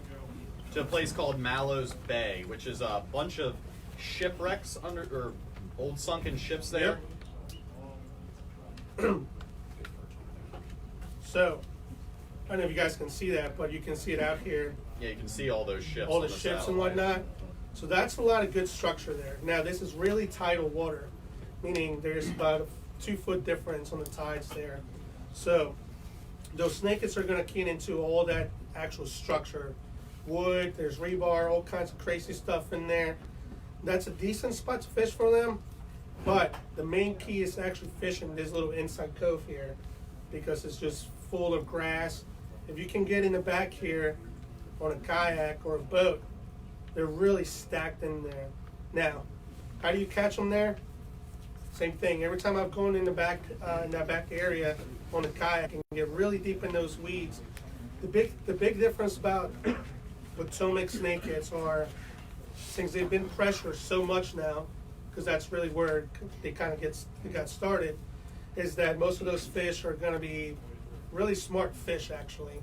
S2: to a place called Mallos Bay, which is a bunch of shipwrecks or old sunken ships there.
S3: Yep. So I don't know if you guys can see that, but you can see it out here.
S2: Yeah, you can see all those ships.
S3: All the
S2: on
S3: ships and
S2: satellite.
S3: whatnot. So that's a lot of good structure there. Now this is really tidal water, meaning there's about a 2 foot difference on the tides there. So those snakeheads are going to key into all that actual structure. Wood, there's rebar, all kinds of crazy stuff in there. That's a decent spot to fish for them, but the main key is actually fishing this little inside cove here because it's just full of grass. If you can get in the back here on a kayak or a boat, they're really stacked in there. Now, how do you catch them there? Same thing. Every time I've gone in the back, in that back area on a kayak and get really deep in those weeds, the big difference about Potomac snakeheads are, since they've been pressured so much now, because that's really where they kind of got started, is that most of those fish are going to be really smart fish actually.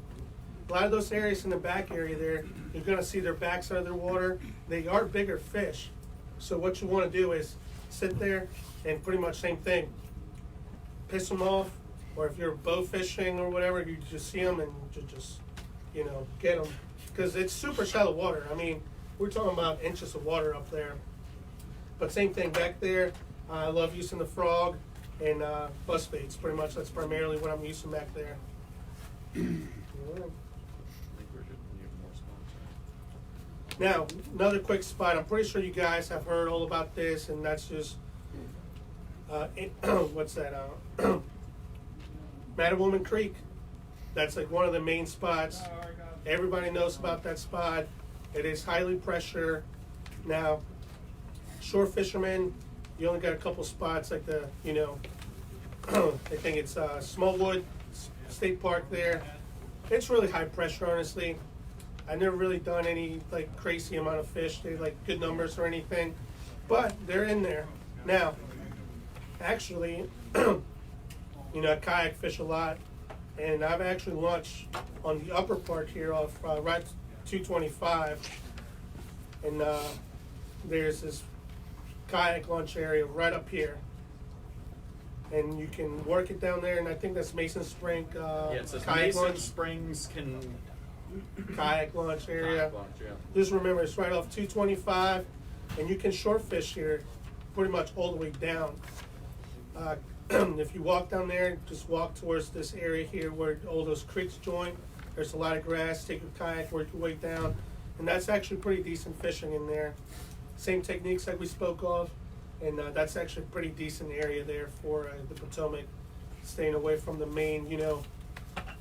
S3: A lot of those areas in the back area there, you're going to see their backs out of their water. They are bigger fish. So what you want to do is sit there and pretty much same thing. Piss them off, or if you're bow fishing or whatever, you just see them and just get them. Because it's super shallow water. I mean, we're talking about inches of water up there. But same thing back there. I love using the frog and buzz baits. Pretty much that's primarily what I'm using back there. Now, another quick spot. I'm pretty sure you guys have heard all about this, and that's just what's that? Mattawoman Creek. That's like one of the main spots. Everybody knows about that spot. It is highly pressure. Now, shore fishermen, you only got a couple spots like the, I think it's Smallwood State Park there. It's really high pressure, honestly. I've never really done any like crazy amount of fish. They like good numbers or anything, but they're in there. Now, actually, I kayak fish a lot, and I've actually launched on the upper part here off Route 225, and there's this kayak launch area right up here, and you can work it down there. And I think that's Mason Spring.
S2: Yeah, it says
S3: kayak
S2: Mason
S3: launch.
S2: Springs can.
S3: Kayak launch area.
S2: Kayak launch, yeah.
S3: Just remember, it's right off 225, and you can short fish here pretty much all the way down. If you walk down there, just walk towards this area here where all those creeks join. There's a lot of grass. Take your kayak, work your way down, and that's actually pretty decent fishing in there. Same techniques like we spoke of, and that's actually a pretty decent area there for the Potomac, staying away from the main,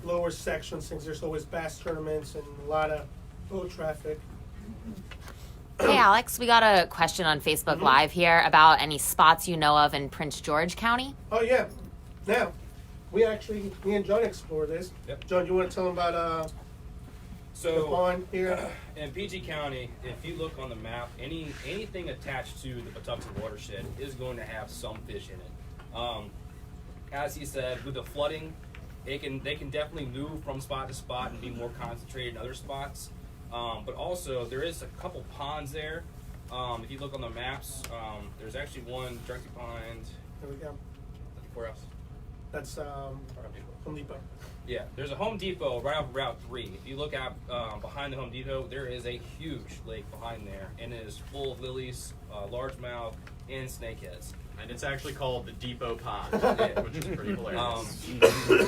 S3: lower sections, since there's always bass tournaments and a lot of boat traffic.
S1: Hey, Alex, we got a question on Facebook Live here about any spots you know of in Prince George County.
S3: Oh, yeah. Now, me and John explore this.
S4: Yep.
S3: John, you want to tell them about the pond here?
S4: In PG County, if you look on the map, anything attached to the Patuxent watershed is going to have some fish in it. As he said, with the flooding, they can definitely move from spot to spot and be more concentrated in other spots. But also, there is a couple ponds there. If you look on the maps, there's actually one directly behind.
S3: There we go.
S4: Where else?
S3: That's Home Depot.
S4: Yeah, there's a Home Depot right off Route 3. If you look out behind the Home Depot, there is a huge lake behind there, and it is full of lilies, largemouth, and snakeheads.
S2: And it's actually called the Depot Pond,
S4: Yeah.
S2: which is pretty hilarious.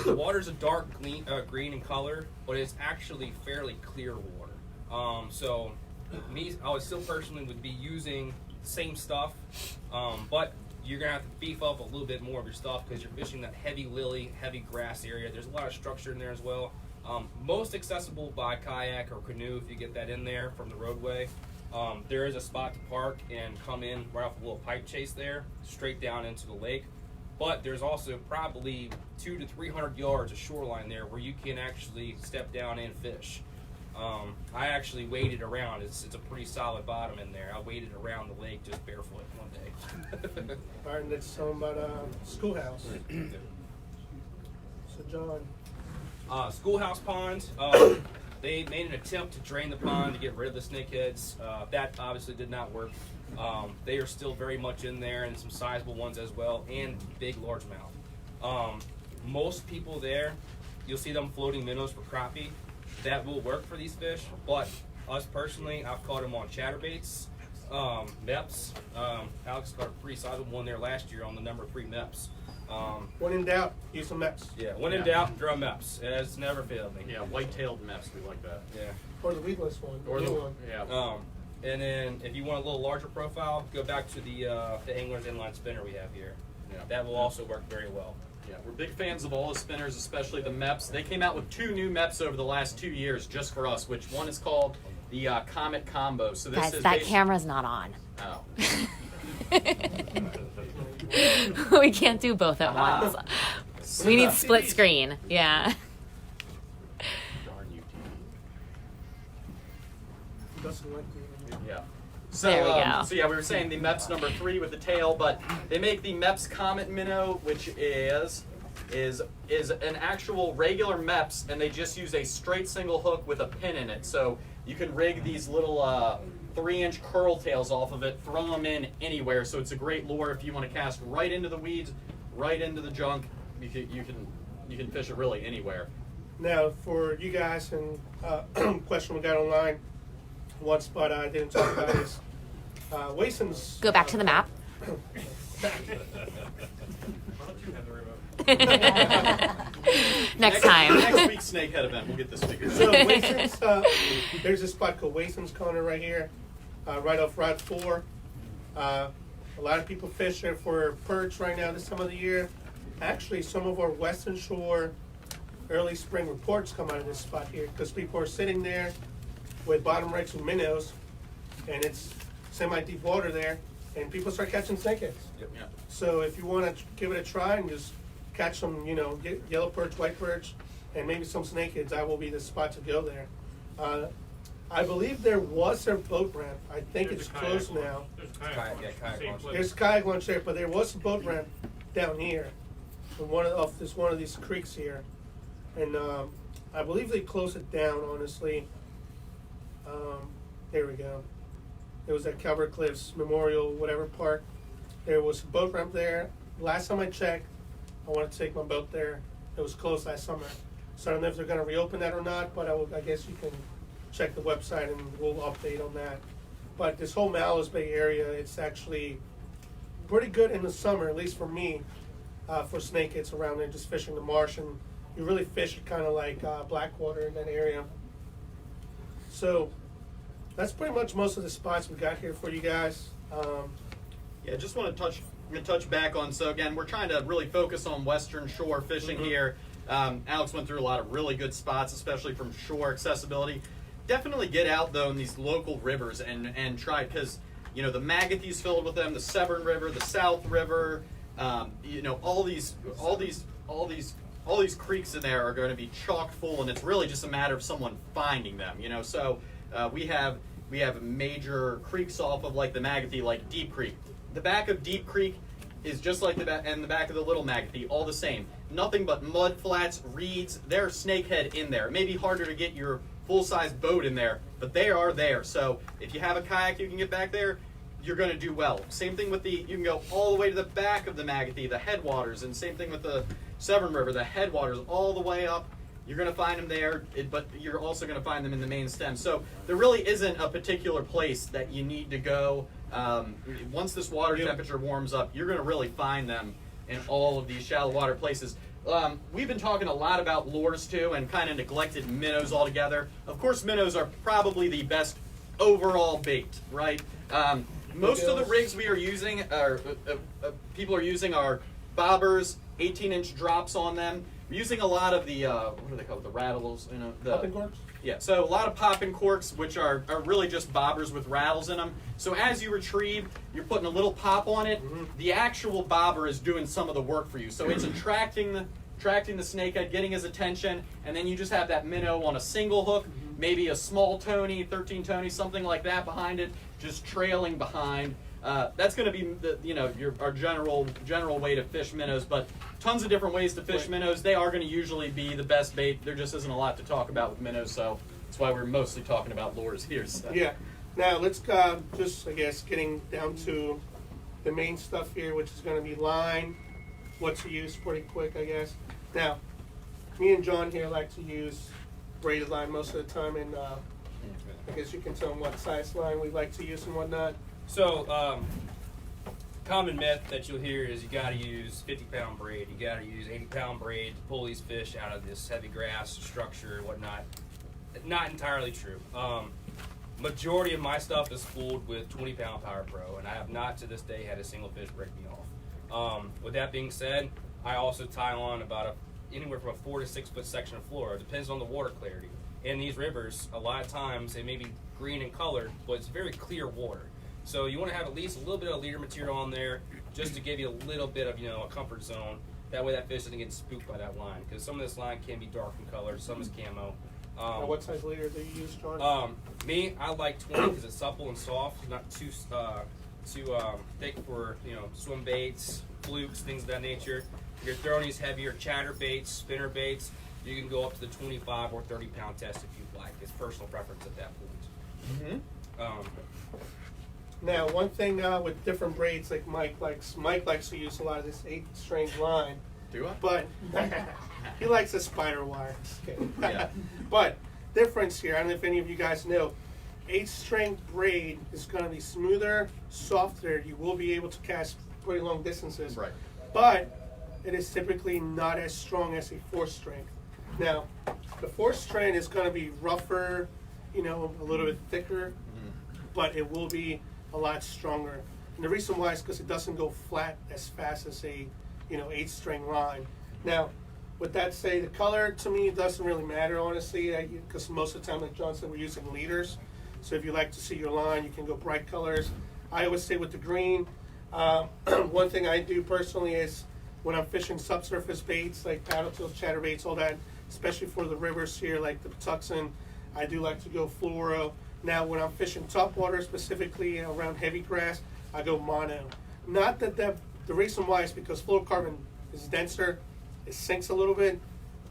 S4: The water's a dark green in color, but it's actually fairly clear water. So I would still personally would be using the same stuff, but you're going to have to beef up a little bit more of your stuff because you're fishing that heavy lily, heavy grass area. There's a lot of structure in there as well. Most accessible by kayak or canoe if you get that in there from the roadway. There is a spot to park and come in right off a little pipe chase there, straight down into the lake. But there's also probably 200 to 300 yards of shoreline there where you can actually step down and fish. I actually waded around. It's a pretty solid bottom in there. I waded around the lake just barefoot one day.
S3: All right, and let's tell them about Schoolhouse. So, John.
S4: Schoolhouse Pond. They made an attempt to drain the pond to get rid of the snakeheads. That obviously did not work. They are still very much in there, and some sizable ones as well, and big largemouth. Most people there you'll see them floating minnows for crappie. That will work for these fish, but us personally, I've caught them on chatterbaits, MEPS. Alex caught a pretty sizable one there last year on the number 3 MEPS.
S3: When in doubt, use some MEPS.
S4: Yeah, when in doubt, throw MEPS. It has never failed me.
S2: Yeah, white-tailed meps, we like that.
S4: Yeah.
S3: Or the weedless one.
S2: Or
S3: new
S2: the
S3: one.
S2: yeah.
S4: And then if you want a little larger profile, go back to the Angler's inline spinner we have here.
S2: Yeah.
S4: That will also work very well.
S2: Yeah, we're big fans of all the spinners, especially the MEPS. They came out with 2 new MEPS over the last 2 years just for us, which one is called the Comet Combo. So this
S1: Guys,
S2: is
S1: that camera's not on.
S2: Oh.
S1: We can't do both at once. We need split screen. Yeah.
S2: Darn you,
S3: Doesn't like the
S2: Yeah. So,
S1: There we go.
S2: So yeah, we were saying the MEPS number 3 with the tail, but they make the MEPS Comet Minnow, which is an actual regular MEPS, and they just use a straight single hook with a pin in it. So you can rig these little 3-inch curl tails off of it, throw them in anywhere. So it's a great lure if you want to cast right into the weeds, right into the junk. You can fish it really anywhere.
S3: Now, for you guys, and question we got online, one spot I didn't talk about is Wason's.
S1: Go back to the map.
S5: Why don't you have the remote?
S1: Next time.
S2: Next week's Snakehead event, we'll get this figured out.
S3: So Wason's, there's a spot called Wason's Corner right here, right off Route 4. A lot of people fish there for perch right now this time of the year. Actually, some of our Western Shore early spring reports come out of this spot here because people are sitting there with bottom rakes and minnows, and it's semi-deep water there, and people start catching snakeheads.
S2: Yep. Yeah.
S3: So if you want to give it a try and just catch some, yellow perch, white perch, and maybe some snakeheads, that will be the spot to go there. I believe there was a boat ramp. I think
S5: There's
S3: it's
S5: a kayak
S3: closed
S5: launch.
S3: now.
S5: There's a
S4: Kayak-
S5: kayak launch.
S4: yeah, kayak
S5: Same
S4: launch.
S5: place.
S3: There's a kayak launch there, but there was a boat ramp down here, in one of these creeks here, and I believe they closed it down. Honestly, here we go. It was at Calvert Cliffs Memorial, whatever park. There was a boat ramp there. Last time I checked, I wanted to take my boat there. It was closed last summer, so I don't know if they're going to reopen that or not. But I guess you can check the website and we'll update on that. But this whole Mallos Bay area, it's actually pretty good in the summer, at least for me, for snakeheads around there, just fishing the marsh, and you really fish it kind of like Blackwater in that area. So that's pretty much most of the spots we got here for you guys.
S2: Yeah, just want to touch back on. So again, we're trying to really focus on Western Shore fishing here. Alex went through a lot of really good spots, especially from shore accessibility. Definitely get out though in these local rivers and try, because the Magathee's filled with them, the Severn River, the South River, all these creeks in there are going to be chock full, and it's really just a matter of someone finding them. So we have major creeks off of like the Magathee, like Deep Creek. The back of Deep Creek is just like the back of the Little Magathee, all the same. Nothing but mud flats, reeds. There's snakehead in there. It may be harder to get your full-size boat in there, but they are there. So if you have a kayak you can get back there, you're going to do well. Same thing with you can go all the way to the back of the Magathee, the headwaters, and same thing with the Severn River, the headwaters, all the way up. You're going to find them there, but you're also going to find them in the main stem. So there really isn't a particular place that you need to go. Once this water temperature warms up, you're going to really find them in all of these shallow water places. We've been talking a lot about lures too, and kind of neglected minnows altogether. Of course, minnows are probably the best overall bait, right? Most of the rigs we are using, people are using, are bobbers, 18-inch drops on them. We're using a lot of the what are they called? The rattles,
S3: Popping corks?
S2: Yeah, so a lot of popping corks, which are really just bobbers with rattles in them. So as you retrieve, you're putting a little pop on it. The actual bobber is doing some of the work for you. So it's attracting the snakehead, getting his attention, and then you just have that minnow on a single hook, maybe a small Tony, 13 Tony, something like that behind it, just trailing behind. That's going to be our general way to fish minnows, but tons of different ways to fish minnows. They are going to usually be the best bait. There just isn't a lot to talk about with minnows, so that's why we're mostly talking about lures here. So.
S3: Yeah. Now let's just, I guess, getting down to the main stuff here, which is going to be line, what to use pretty quick, I guess. Now, me and John here like to use braided line most of the time, and I guess you can tell them what size line we like to use and whatnot.
S4: So, common myth that you'll hear is you got to use 50-pound braid. You got to use 80-pound braid to pull these fish out of this heavy grass structure and whatnot. Not entirely true. Majority of my stuff is spooled with 20-pound Power Pro, and I have not to this day had a single fish break me off. With that being said, I also tie on about anywhere from a 4 to 6 foot section of floor. It depends on the water clarity. In these rivers, a lot of times they may be green in color, but it's very clear water. So you want to have at least a little bit of leader material on there just to give you a little bit of, a comfort zone. That way that fish doesn't get spooked by that line, because some of this line can be dark in color, some is camo.
S3: What size leader do you use, John?
S4: Me, I like 20 because it's supple and soft, not too thick for swim baits, flukes, things of that nature. If you're throwing these heavier chatter baits, spinner baits, you can go up to the 25 or 30-pound test if you'd like. It's personal preference at that point.
S3: Now, one thing with different braids, like Mike likes to use a lot of this 8-string line.
S2: Do I?
S3: But he likes the spider wire. Just kidding.
S2: Yeah.
S3: But difference here, I don't know if any of you guys know, 8-string braid is going to be smoother, softer. You will be able to cast pretty long distances.
S2: Right.
S3: But it is typically not as strong as a 4-string. Now, the 4-string is going to be rougher, a little bit thicker, but it will be a lot stronger. And the reason why is because it doesn't go flat as fast as a 8-string line. Now, with that said, the color to me doesn't really matter, honestly, because most of the time, like John said, we're using leaders. So if you like to see your line, you can go bright colors. I always stay with the green. One thing I do personally is when I'm fishing subsurface baits like paddle tails, chatterbaits, all that, especially for the rivers here like the Patuxent, I do like to go fluoro. Now, when I'm fishing topwater, specifically around heavy grass, I go mono. Not that the reason why is because fluorocarbon is denser, it sinks a little bit.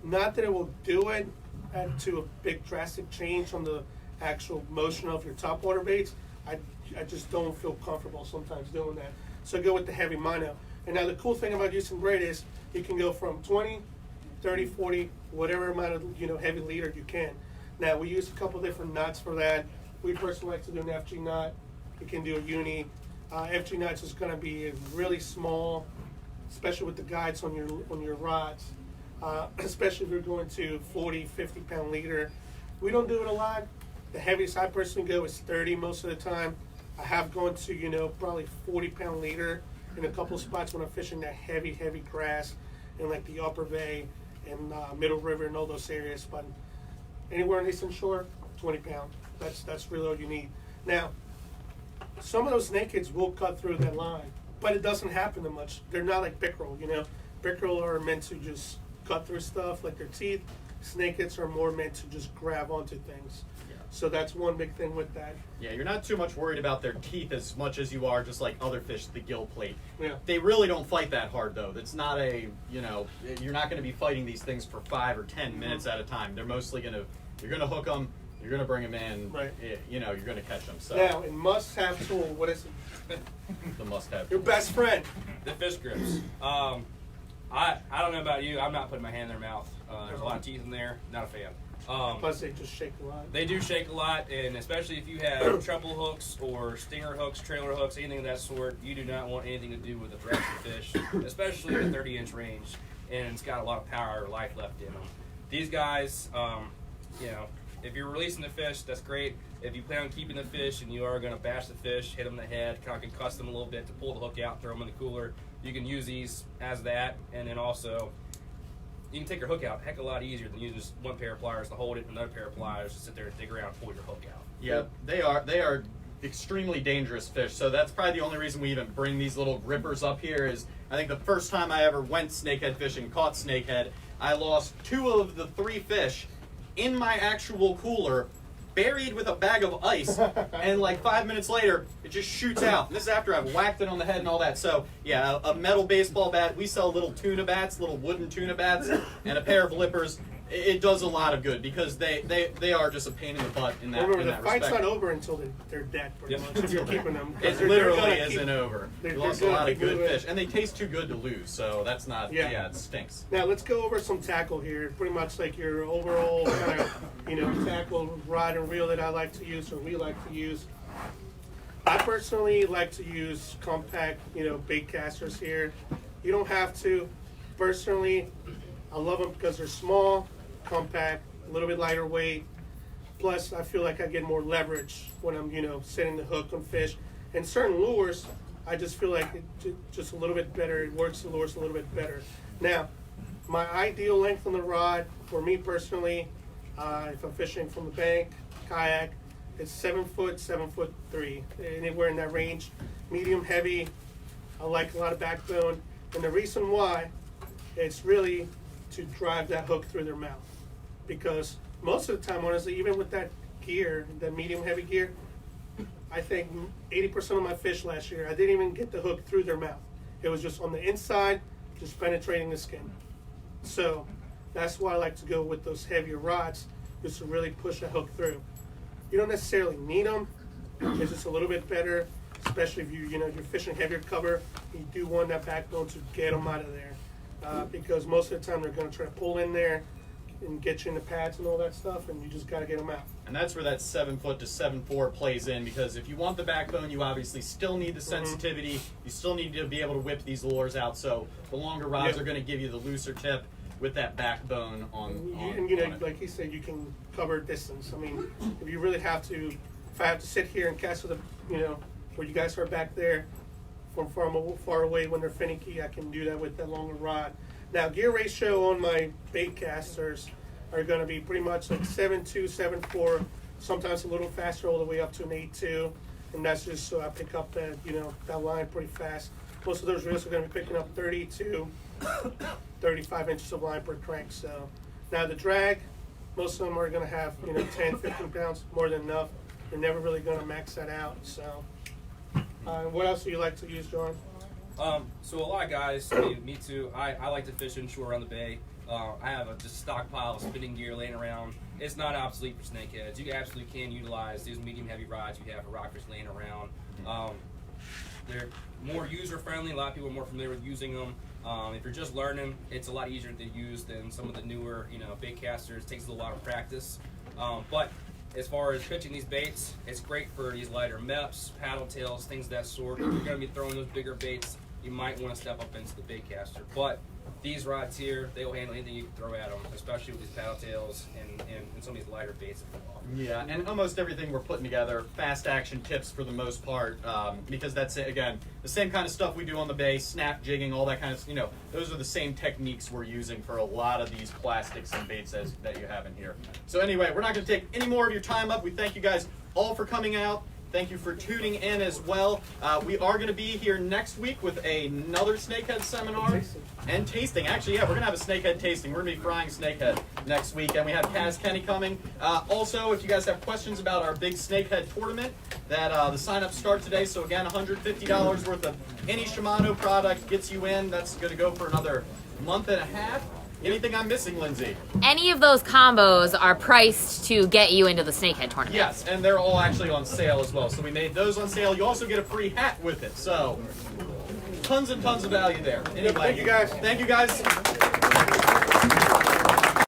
S3: Not that it will do it to a big drastic change on the actual motion of your topwater baits. I just don't feel comfortable sometimes doing that. So go with the heavy mono. And now the cool thing about using braid is you can go from 20, 30, 40, whatever amount of heavy leader you can. Now we use a couple different knots for that. We personally like to do an FG knot. You can do a uni. FG knots is going to be really small, especially with the guides on your rods. Especially if you're going to 40, 50-pound leader. We don't do it a lot. The heaviest I personally go is 30 most of the time. I have gone to probably 40-pound leader in a couple of spots when I'm fishing that heavy grass in like the Upper Bay and Middle River and all those areas. But anywhere in Eastern Shore, 20 pound. That's really all you need. Now, some of those snakeheads will cut through that line, but it doesn't happen that much. They're not like pickerel, Pickerel are meant to just cut through stuff like their teeth. Snakeheads are more meant to just grab onto things. Yeah. So that's one big thing with that.
S2: Yeah, you're not too much worried about their teeth as much as you are just like other fish, the gill plate.
S3: Yeah.
S2: They really don't fight that hard though. That's not you're not going to be fighting these things for 5 or 10 minutes at a time. They're mostly you're going to hook them, you're going to bring them in,
S3: right.
S2: You're going to catch them. So
S3: now, in must-have tool, what is it?
S2: The must-have.
S3: Your best friend.
S4: The fish grips. I don't know about you. I'm not putting my hand in their mouth. There's a lot of teeth in there. Not a fan.
S3: Plus, they just shake a lot.
S4: They do shake a lot, and especially if you have treble hooks or stinger hooks, trailer hooks, anything of that sort, you do not want anything to do with a thrashing fish, especially in the 30-inch range, and it's got a lot of power or life left in them. These guys, if you're releasing the fish, that's great. If you plan on keeping the fish and you are going to bash the fish, hit them in the head, kind of concuss them a little bit to pull the hook out, throw them in the cooler, you can use these as that, and then also you can take your hook out a heck of a lot easier than using just one pair of pliers to hold it and another pair of pliers to sit there and dig around and pull your hook out.
S2: Yeah, they are extremely dangerous fish. So that's probably the only reason we even bring these little grippers up here is I think the first time I ever went snakehead fishing, caught snakehead, I lost 2 of the 3 fish in my actual cooler, buried with a bag of ice, and like 5 minutes later, it just shoots out. And this is after I've whacked it on the head and all that. So yeah, a metal baseball bat. We sell little tuna bats, little wooden tuna bats, and a pair of lippers. it does a lot of good because they are just a pain in the butt in that,
S3: Remember,
S2: in
S3: the
S2: that
S3: fight's
S2: respect.
S3: not over until they're dead, pretty
S4: Yep.
S3: much, if you're keeping them. 'Cause
S2: It
S3: they're
S2: literally
S3: gonna
S2: isn't over.
S3: they're
S2: You lost a
S3: gonna
S2: lot of
S3: keep
S2: good
S3: moving.
S2: fish, and they taste too good to lose. So that's not.
S3: Yeah.
S2: Yeah, it stinks.
S3: Now let's go over some tackle here. Pretty much like your overall kind of tackle rod and reel that I like to use or we like to use. I personally like to use compact bait casters here. You don't have to. Personally, I love them because they're small, compact, a little bit lighter weight. Plus, I feel like I get more leverage when I'm setting the hook on fish. And certain lures, I just feel like it just a little bit better. It works the lures a little bit better. Now, my ideal length on the rod, for me personally, if I'm fishing from the bank, kayak, it's 7 foot, 7'3", anywhere in that range. Medium, heavy. I like a lot of backbone, and the reason why, it's really to drive that hook through their mouth. Because most of the time, honestly, even with that gear, that medium heavy gear, I think 80% of my fish last year, I didn't even get the hook through their mouth. It was just on the inside, just penetrating the skin. So that's why I like to go with those heavier rods, just to really push the hook through. You don't necessarily need them. It's just a little bit better, especially if you're fishing heavier cover. You do want that backbone to get them out of there, because most of the time they're going to try to pull in there and get you in the pads and all that stuff, and you just got to get them out.
S2: And that's where that 7 foot to 7'4" plays in, because if you want the backbone, you obviously still need the sensitivity. You still need to be able to whip these lures out. So the longer rods are going to give you the looser tip with that backbone on it.
S3: Like he said, you can cover distance. I mean, if you really have to, if I have to sit here and cast with where you guys are back there from far away when they're finicky, I can do that with that longer rod. Now, gear ratio on my bait casters are going to be pretty much like 7.2, 7.4, sometimes a little faster, all the way up to an 8.2, and that's just so I pick up that that line pretty fast. Most of those reels are going to be picking up 30 to 35 inches of line per crank. So now the drag, most of them are going to have 10, 15 pounds, more than enough. You're never really going to max that out. So what else do you like to use, John?
S4: So a lot of guys, I mean, me too, I like to fish inshore around the bay. I have a just stockpile of spinning gear laying around. It's not obsolete for snakeheads. You absolutely can utilize these medium heavy rods you have for rockfish laying around. They're more user friendly. A lot of people are more familiar with using them. If you're just learning, it's a lot easier to use than some of the newer, bait casters. It takes a lot of practice. But as far as pitching these baits, it's great for these lighter meps, paddle tails, things of that sort. If you're going to be throwing those bigger baits, you might want to step up into the bait caster. But these rods here, they will handle anything you can throw at them, especially with these paddle tails and some of these lighter baits.
S2: Yeah, and almost everything we're putting together, fast action tips for the most part, because that's, again, the same kind of stuff we do on the bay, snap jigging, all that kind of, those are the same techniques we're using for a lot of these plastics and baits that you have in here. So anyway, we're not going to take any more of your time up. We thank you guys all for coming out. Thank you for tuning in as well. We are going to be here next week with another snakehead seminar and tasting. Actually, yeah, we're going to have a snakehead tasting. We're going to be frying snakehead next week, and we have Kaz Kenny coming. Also, if you guys have questions about our big snakehead tournament, that the sign-ups start today. So again, $150 worth of any Shimano product gets you in. That's going to go for another month and a half. Anything I'm missing, Lindsay?
S1: Any of those combos are priced to get you into the Snakehead tournament.
S2: Yes, and they're all actually on sale as well. So we made those on sale. You also get a free hat with it. So tons and tons of value there. Anyway,
S3: Thank you guys.
S2: Thank you guys.